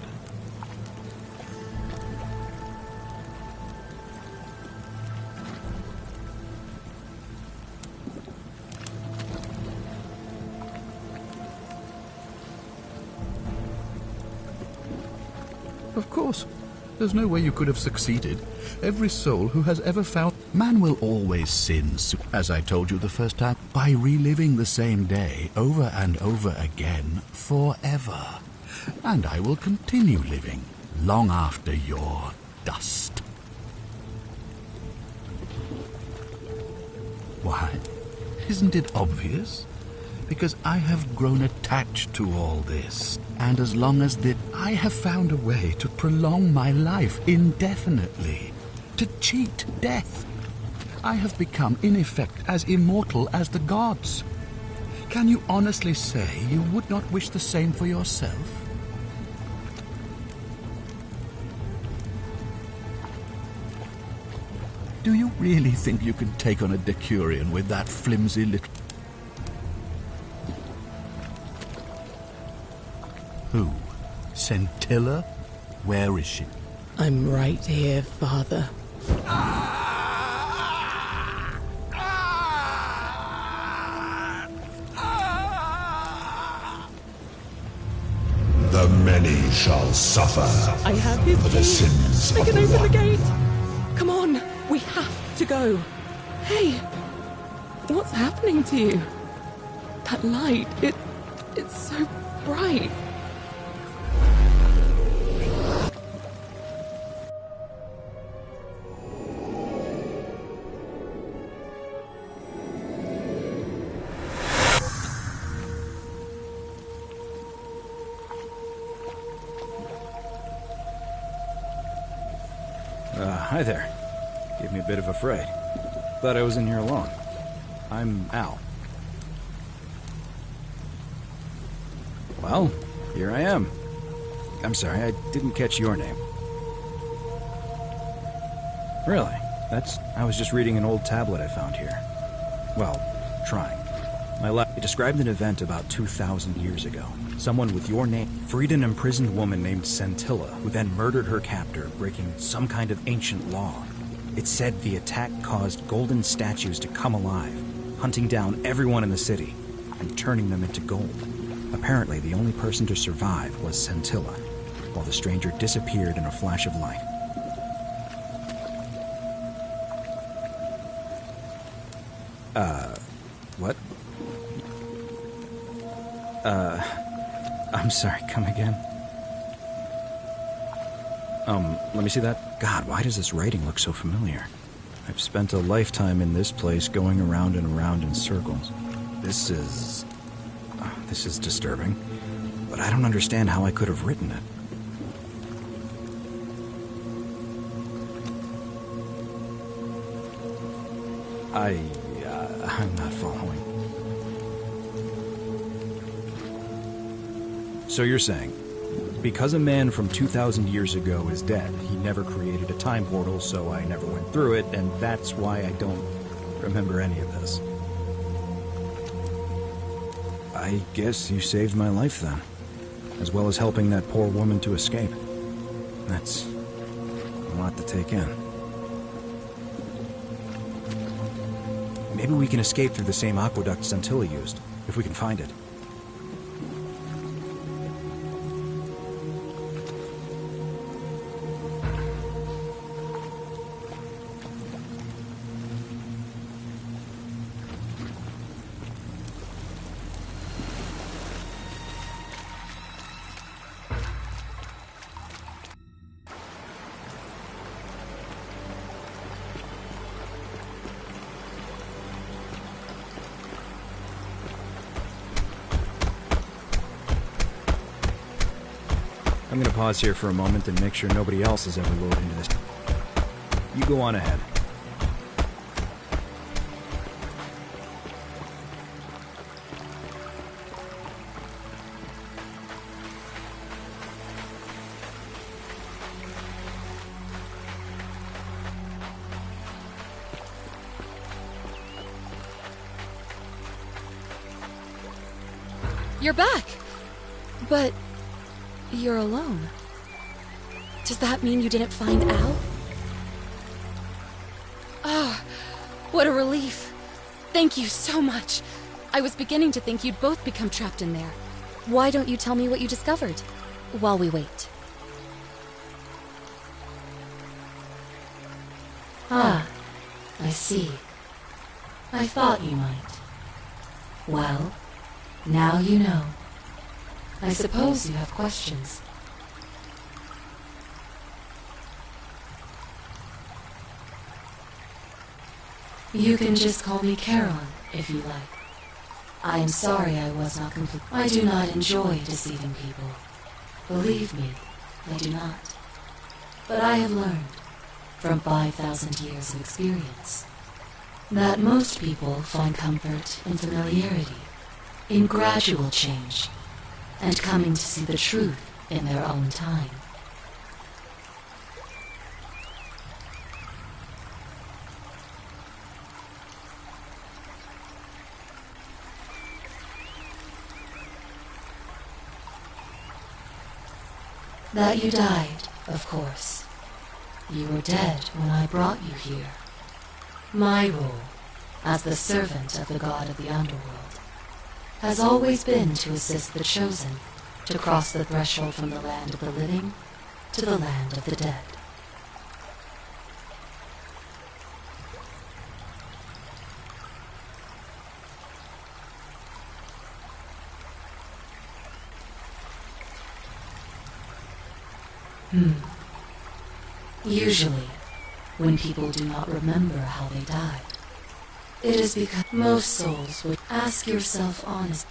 Of course. There's no way you could have succeeded. Every soul who has ever found... Man will always sin, as I told you the first time, by reliving the same day over and over again forever. And I will continue living long after your dust. Why? Isn't it obvious? Because I have grown attached to all this. And as long as I have found a way to prolong my life indefinitely. To cheat death. I have become, in effect, as immortal as the gods. Can you honestly say you would not wish the same for yourself? Do you really think you can take on a Decurion with that flimsy little... Who? Scintilla? Where is she? I'm right here, Father. The many shall suffer I have his for the key. sins I of can the open one. the gate. Come on, we have to go. Hey, what's happening to you? That light, it's so bright. Hi there. Gave me a bit of a fright. Thought I was in here alone. I'm Al. Well, here I am. I'm sorry, I didn't catch your name. Really? I was just reading an old tablet I found here. Well, trying. It described an event about 2,000 years ago. Someone with your name freed an imprisoned woman named Scintilla, who then murdered her captor, breaking some kind of ancient law. It said the attack caused golden statues to come alive, hunting down everyone in the city and turning them into gold. Apparently, the only person to survive was Scintilla, while the stranger disappeared in a flash of light. What? I'm sorry, come again? Let me see that. God, why does this writing look so familiar? I've spent a lifetime in this place going around and around in circles. This is disturbing, but I don't understand how I could have written it. I'm not following. So you're saying, because a man from 2,000 years ago is dead, he never created a time portal, so I never went through it, and that's why I don't remember any of this. I guess you saved my life then, as well as helping that poor woman to escape. That's a lot to take in. Maybe we can escape through the same aqueduct Scintilla used, if we can find it. I'm gonna pause here for a moment and make sure nobody else has ever loaded into this. You go on ahead. You're back! But you're alone. Does that mean you didn't find Al? Ah, what a relief. Thank you so much. I was beginning to think you'd both become trapped in there. Why don't you tell me what you discovered while we wait? Ah, I see. I thought you might. Well, now you know. I suppose you have questions. You can just call me Caroline, if you like. I am sorry I was not complete. I do not enjoy deceiving people. Believe me, I do not. But I have learned, from 5,000 years of experience, that most people find comfort in familiarity, in gradual change, and coming to see the truth in their own time. That you died, of course, You were dead when I brought you here. My role, as the servant of the god of the underworld, has always been to assist the chosen to cross the threshold from the land of the living to the land of the dead. Usually, when people do not remember how they died, it is because most souls would ask yourself honestly.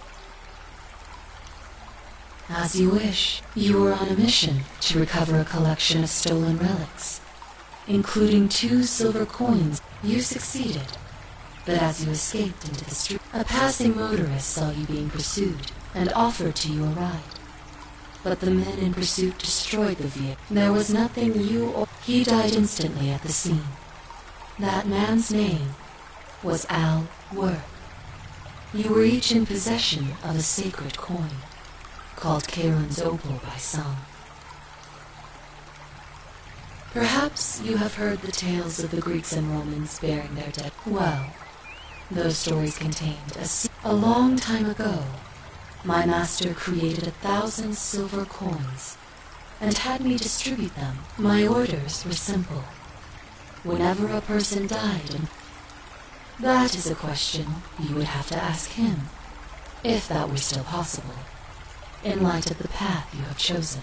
As you wish, you were on a mission to recover a collection of stolen relics, including 2 silver coins. You succeeded, but as you escaped into the street, a passing motorist saw you being pursued and offered to you a ride. But the men in pursuit destroyed the vehicle. There was nothing you or... He died instantly at the scene. That man's name was Al Worth. You were each in possession of a sacred coin, called Charon's Opal by some. Perhaps you have heard the tales of the Greeks and Romans burying their dead. Well, those stories contained a long time ago, my master created 1,000 silver coins and had me distribute them. My orders were simple. Whenever a person died, and that is a question you would have to ask him, if that were still possible, in light of the path you have chosen.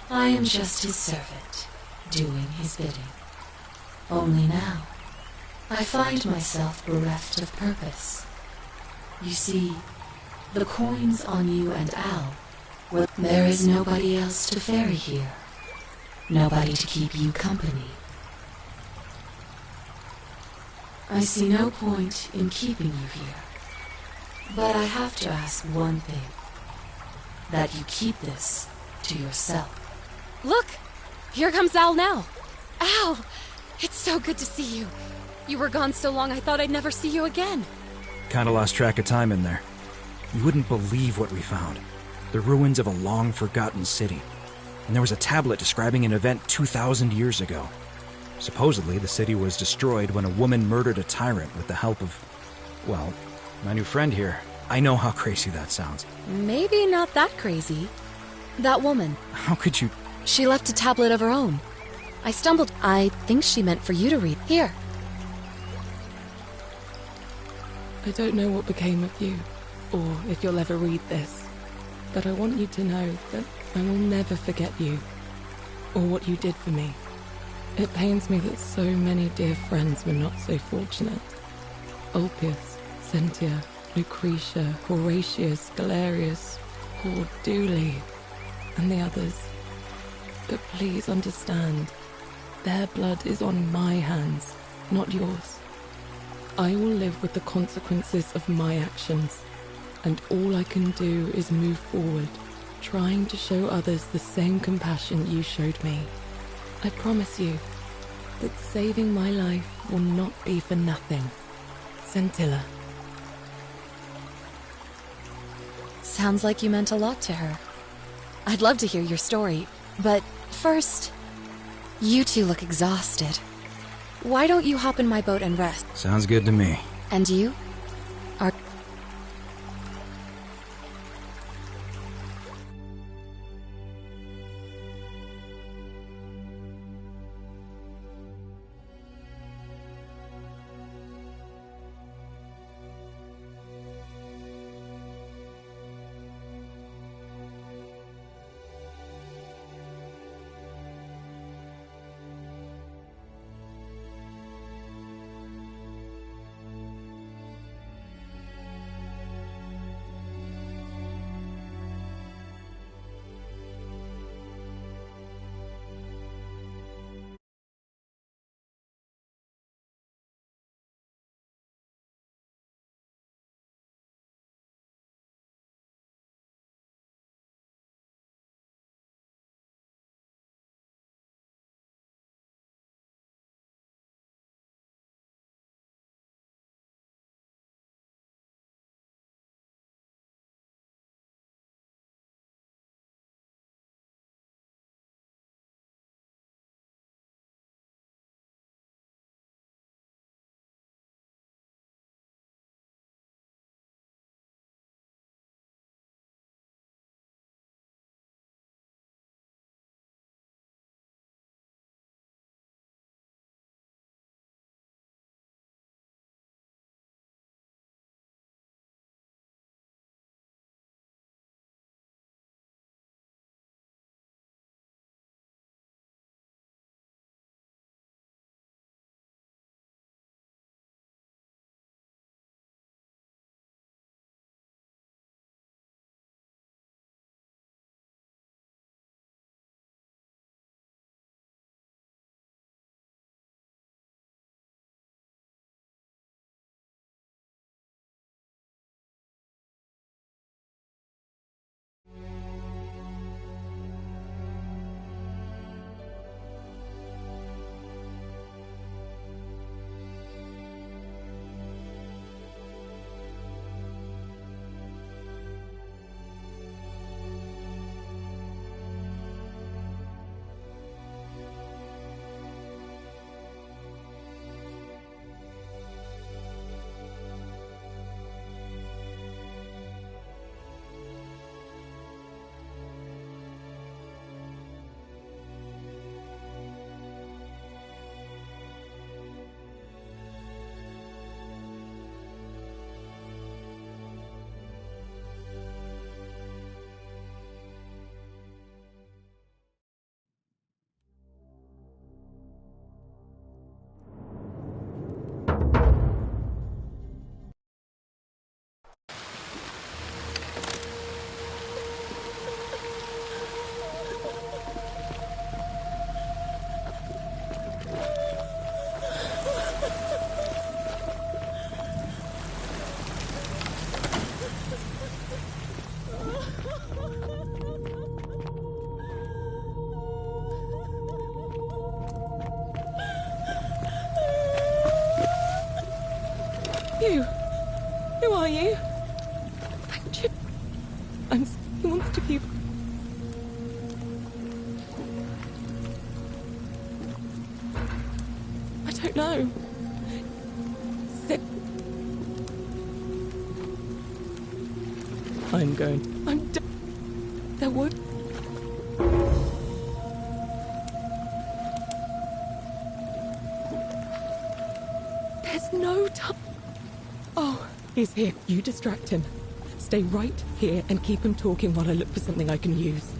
I am just his servant, doing his bidding. Only now, I find myself bereft of purpose. You see, the coins on you and Al, well, there is nobody else to ferry here. Nobody to keep you company. I see no point in keeping you here. But I have to ask one thing. That you keep this to yourself. Look! Here comes Al now. Al! It's so good to see you. You were gone so long I thought I'd never see you again. Kinda lost track of time in there. You wouldn't believe what we found. The ruins of a long-forgotten city. And there was a tablet describing an event 2,000 years ago. Supposedly, the city was destroyed when a woman murdered a tyrant with the help of, well, my new friend here. I know how crazy that sounds. Maybe not that crazy. That woman. How could you... She left a tablet of her own. I stumbled. I think she meant for you to read. Here. I don't know what became of you, or if you'll ever read this, but I want you to know that I will never forget you, or what you did for me. It pains me that so many dear friends were not so fortunate. Ulpius, Cynthia, Lucretia, Horatius, Galerius, poor Dooley, and the others. But please understand, their blood is on my hands, not yours. I will live with the consequences of my actions, and all I can do is move forward, trying to show others the same compassion you showed me. I promise you that saving my life will not be for nothing. Scintilla. Sounds like you meant a lot to her. I'd love to hear your story, but first, you two look exhausted. Why don't you hop in my boat and rest? Sounds good to me. And you? Are... you? Who are you? Thank you. He wants to keep... I don't know. I'm going. There would... There's no time. Oh, he's here. You distract him. Stay right here and keep him talking while I look for something I can use.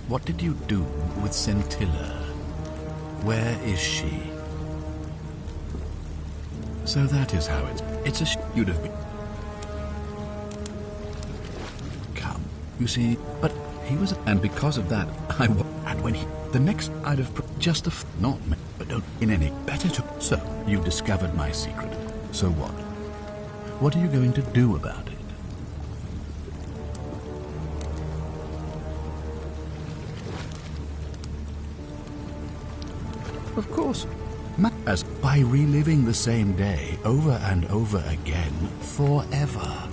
What did you do with Scintilla? Where is she? So that is how it's a you'd have been. Come, you see, but he was, and because of that, and when the next I'd have just not me, but don't in any better to. So you discovered my secret. So what? What are you going to do about it? Of course, as by reliving the same day over and over again forever.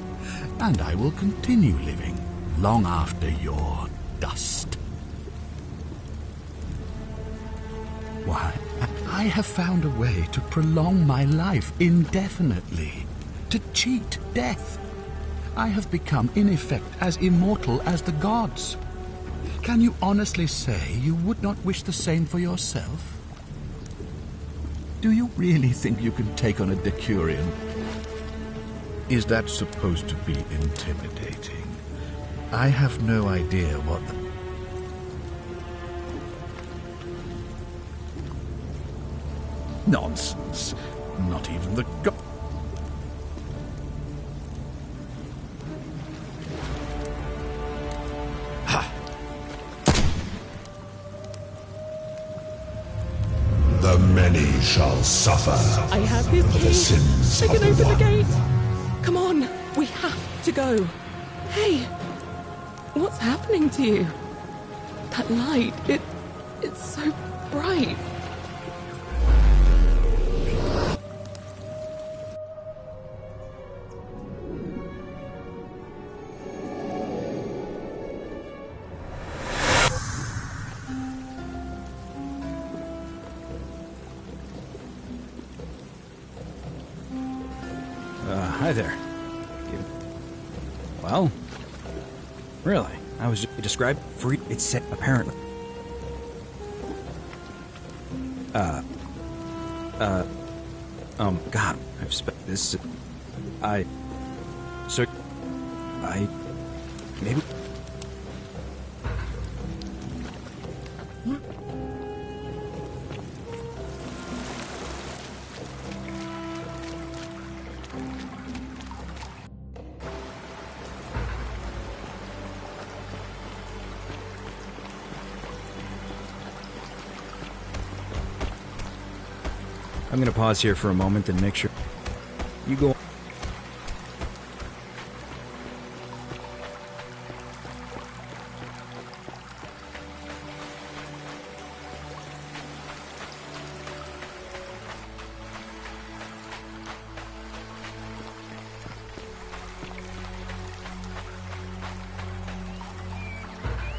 And I will continue living long after your dust. Why, I have found a way to prolong my life indefinitely, to cheat death. I have become, in effect, as immortal as the gods. Can you honestly say you would not wish the same for yourself? Do you really think you can take on a Decurion? Is that supposed to be intimidating? I have no idea what the... Nonsense. Not even the god... The many shall suffer. I have his for key. the sins I of can the open the one. gate. Come on, we have to go. Hey, what's happening to you? That light, it's so bright. Hi there. Well, really, I was just described free. It said apparently. God, I've spent this. Maybe. I'm gonna pause here for a moment and make sure you go.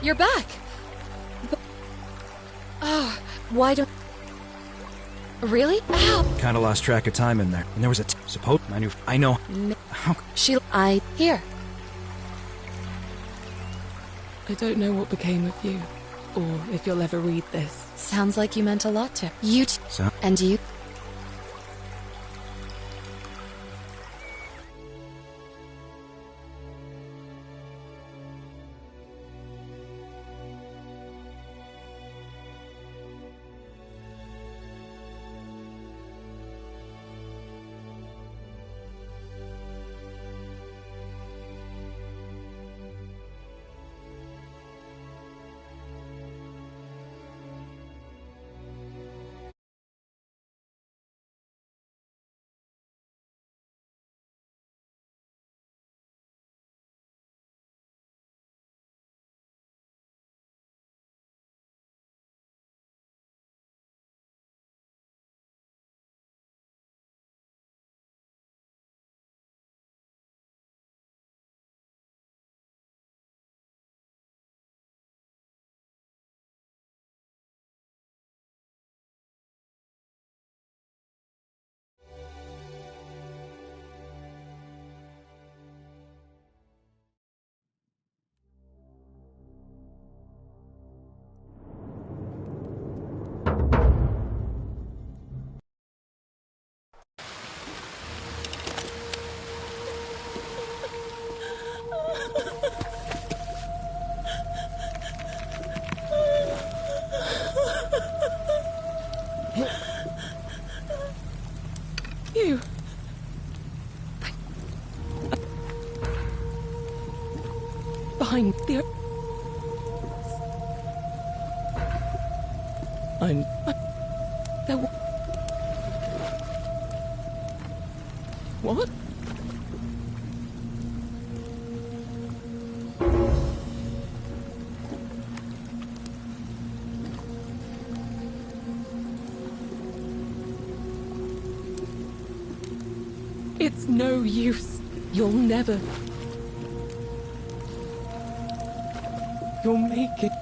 You're back! Oh, why don't... Really? Ow! Kinda lost track of time in there. And there was a suppose I know. Here. I don't know what became of you, or if you'll ever read this. Sounds like you meant a lot to you. So? And you? you. Behind the... There... What? It's no use. You'll never... You'll make it.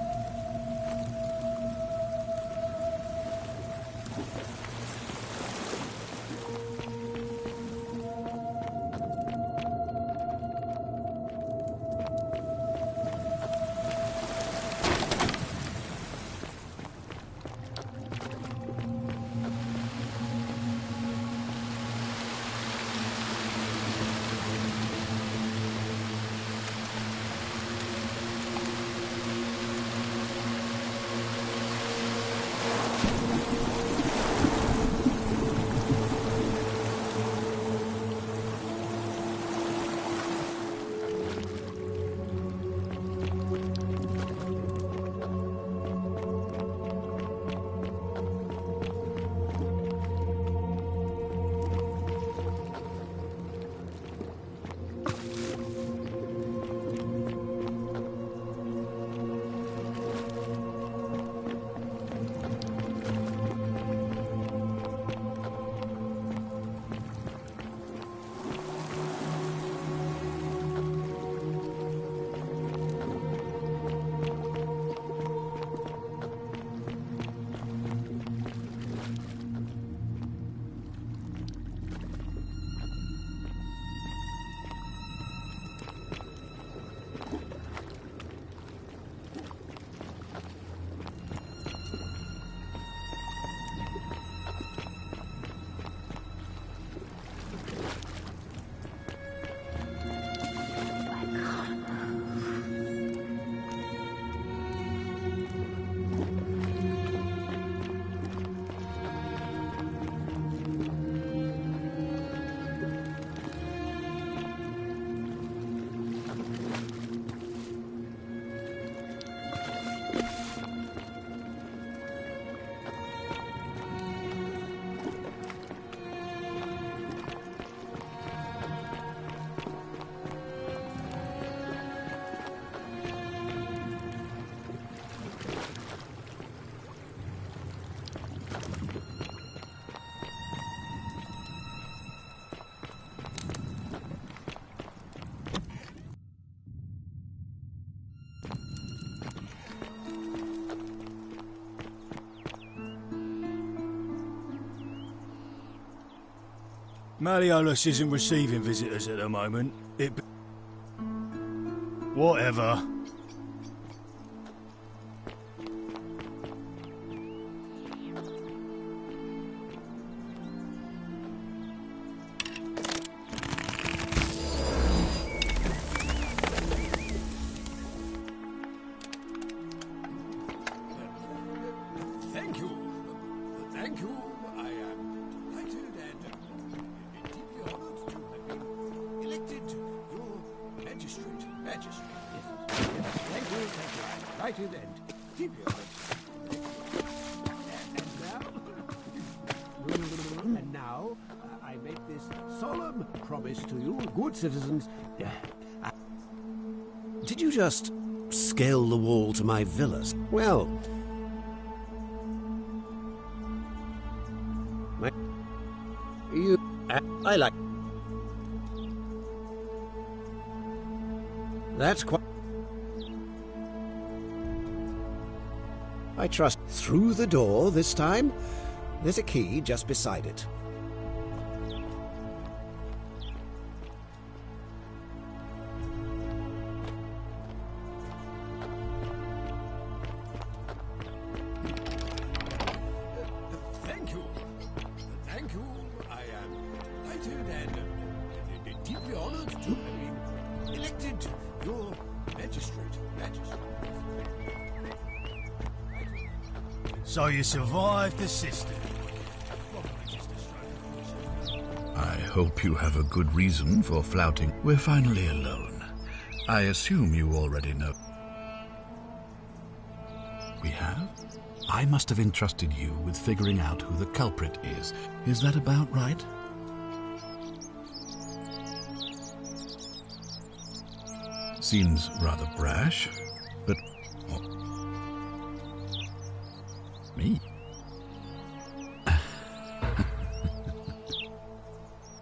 Malleolus isn't receiving visitors at the moment. Whatever. Thank you. Thank you. I am delighted and deeply honored to have been elected your magistrate. Yes. Thank you. I'm delighted and deeply honored. And now, I make this solemn promise to you, good citizens. Did you just scale the wall to my villas? Well... I like... That's quite... I trust... Through the door this time? There's a key just beside it. Thank you. Thank you. I am delighted and deeply honored to have been elected your magistrate. So you survived the system. hope you have a good reason for flouting. We're finally alone. I assume you already know. We have? I must have entrusted you with figuring out who the culprit is. Is that about right? Seems rather brash, but... what? Me?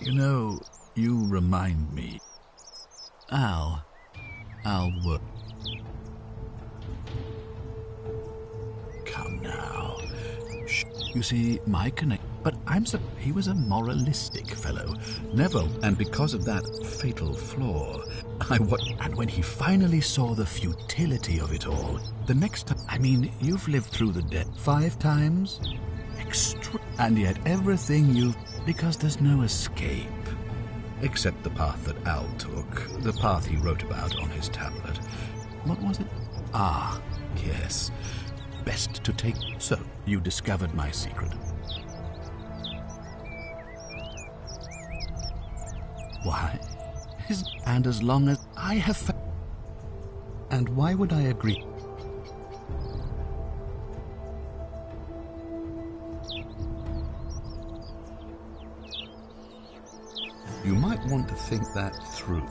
You know, you remind me. Al work. Come now. Shh. You see, my connect... But he was a moralistic fellow. Never. And because of that fatal flaw, and when he finally saw the futility of it all, the next time... I mean, you've lived through the death 5 times? And yet everything because there's no escape. Except the path that Al took. The path he wrote about on his tablet. What was it? Ah, yes. Best to take... So, you discovered my secret. Why? And as long as I have... And why would I agree? You might want to think that through.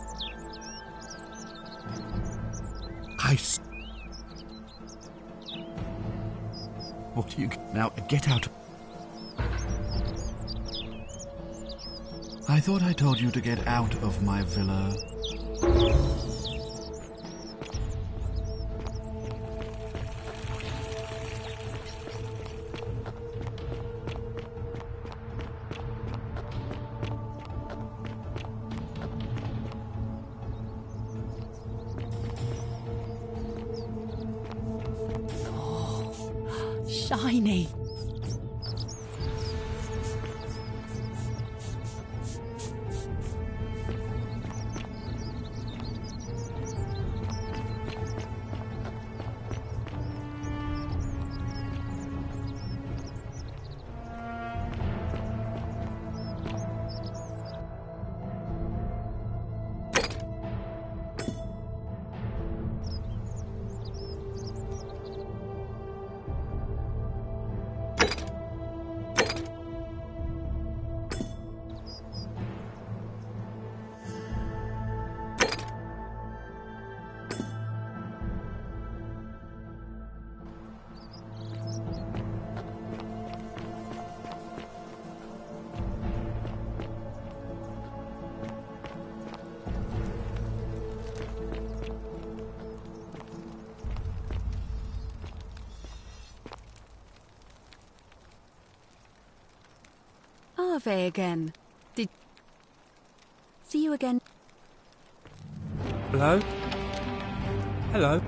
What do you... Now, get out. I thought I told you to get out of my villa. Shiny. Arve again. See you again. Hello? Hello?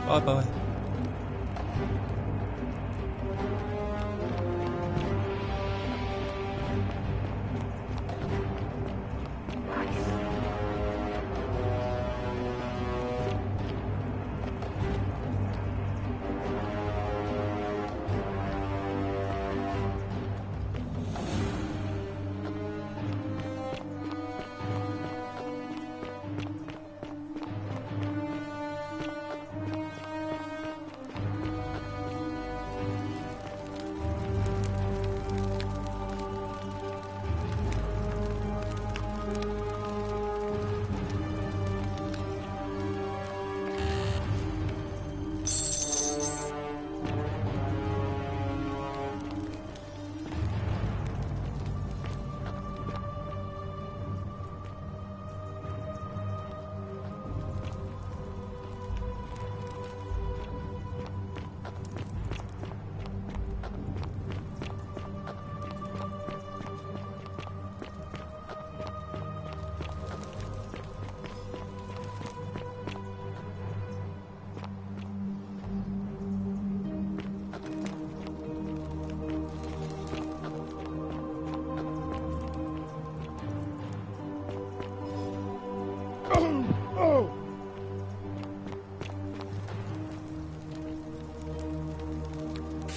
Bye-bye.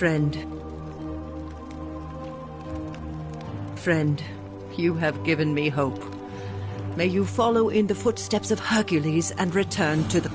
Friend, friend, you have given me hope. May you follow in the footsteps of Hercules and return to the...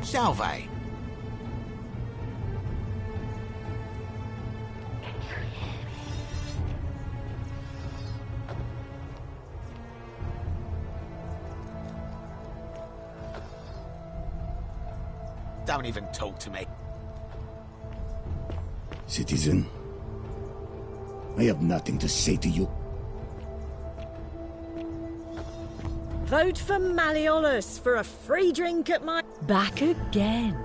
Salve. Don't even talk to me. Citizen, I have nothing to say to you. Vote for Malleolus for a free drink at my... Back again.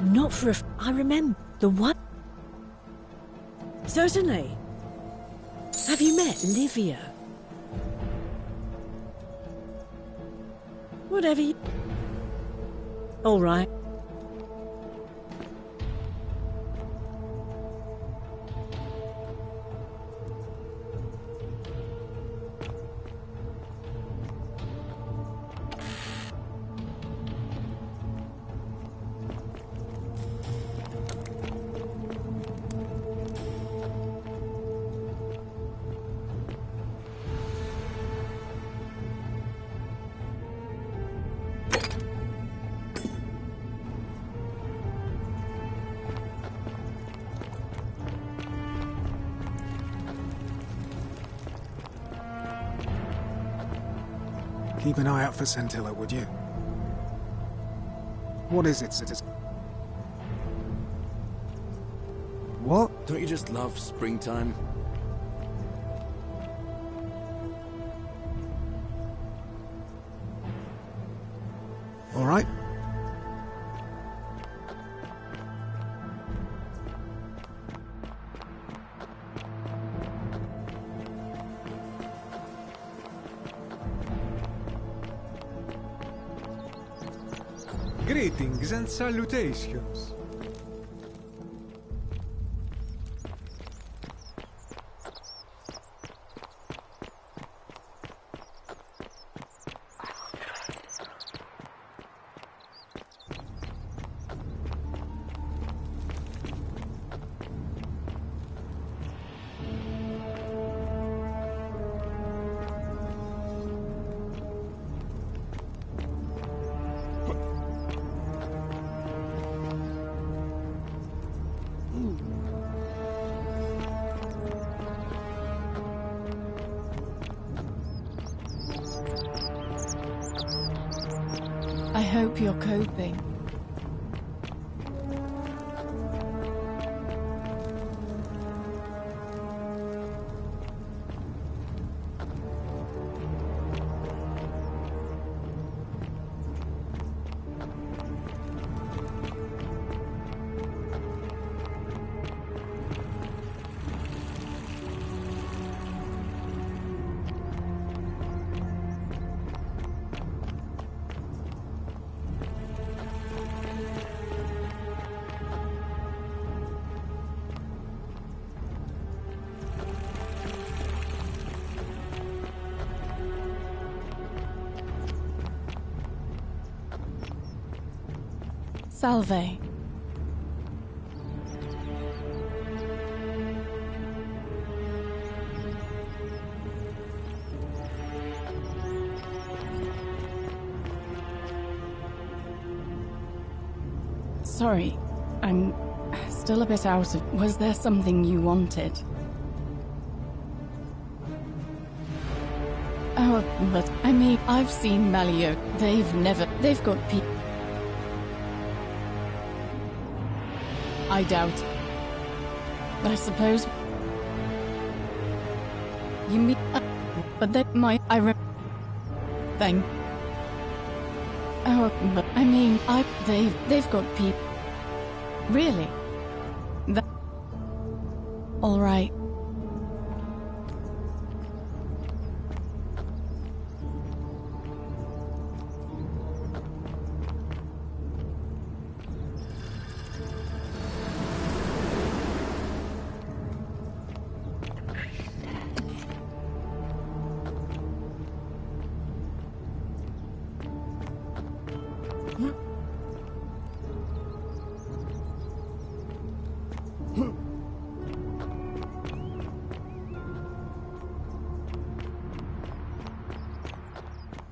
Not for a... I remember the one... Certainly. Have you met Livia? Whatever you... All right. Keep an eye out for Scintilla, would you? What is it, citizen? What? Don't you just love springtime? All right. Greetings and salutations. I hope you're coping. Salve. Sorry, I'm still a bit out of... Was there something you wanted? Oh, but I mean, I've seen Malio. They've got people... I doubt. But I suppose... You mean... but that might... Thing. Oh, but I mean, they've got people... Really? That... All right.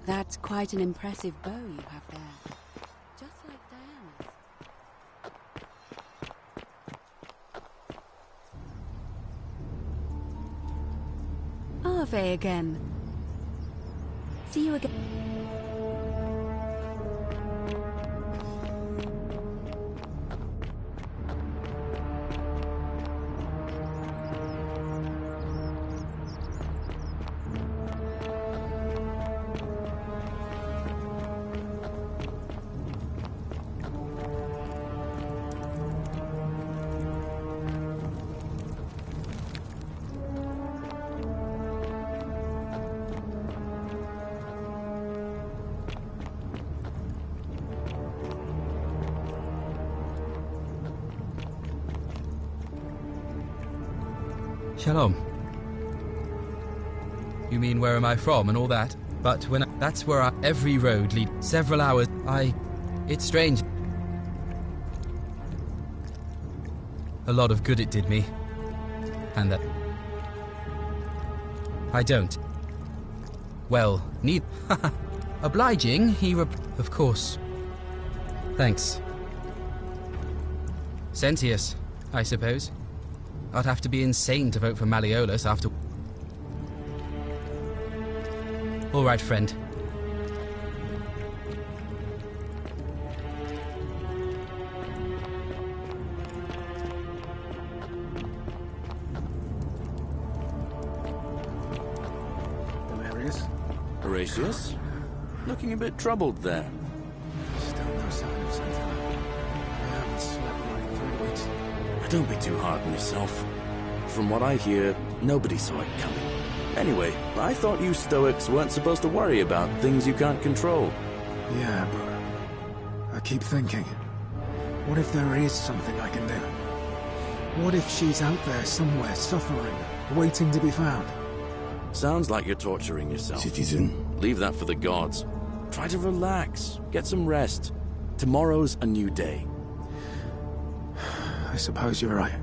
That's quite an impressive bow you have there. Just like Diana's. Ave again. See you again. Shalom. You mean where am I from and all that? But that's where every road leads several hours. It's strange. A lot of good it did me. And that... I don't. Well, neither. Obliging, of course. Thanks. Sentius, I suppose. I'd have to be insane to vote for Malleolus after... All right, friend. Valerius? Horatius? Looking a bit troubled there. Still no sign of Santana. I haven't slept like 3 weeks. Don't be too hard on yourself. From what I hear, nobody saw it coming. Anyway, I thought you Stoics weren't supposed to worry about things you can't control. Yeah, but I keep thinking, what if there is something I can do? What if she's out there somewhere, suffering, waiting to be found? Sounds like you're torturing yourself. Citizen. Leave that for the gods. Try to relax, get some rest. Tomorrow's a new day. I suppose you're right.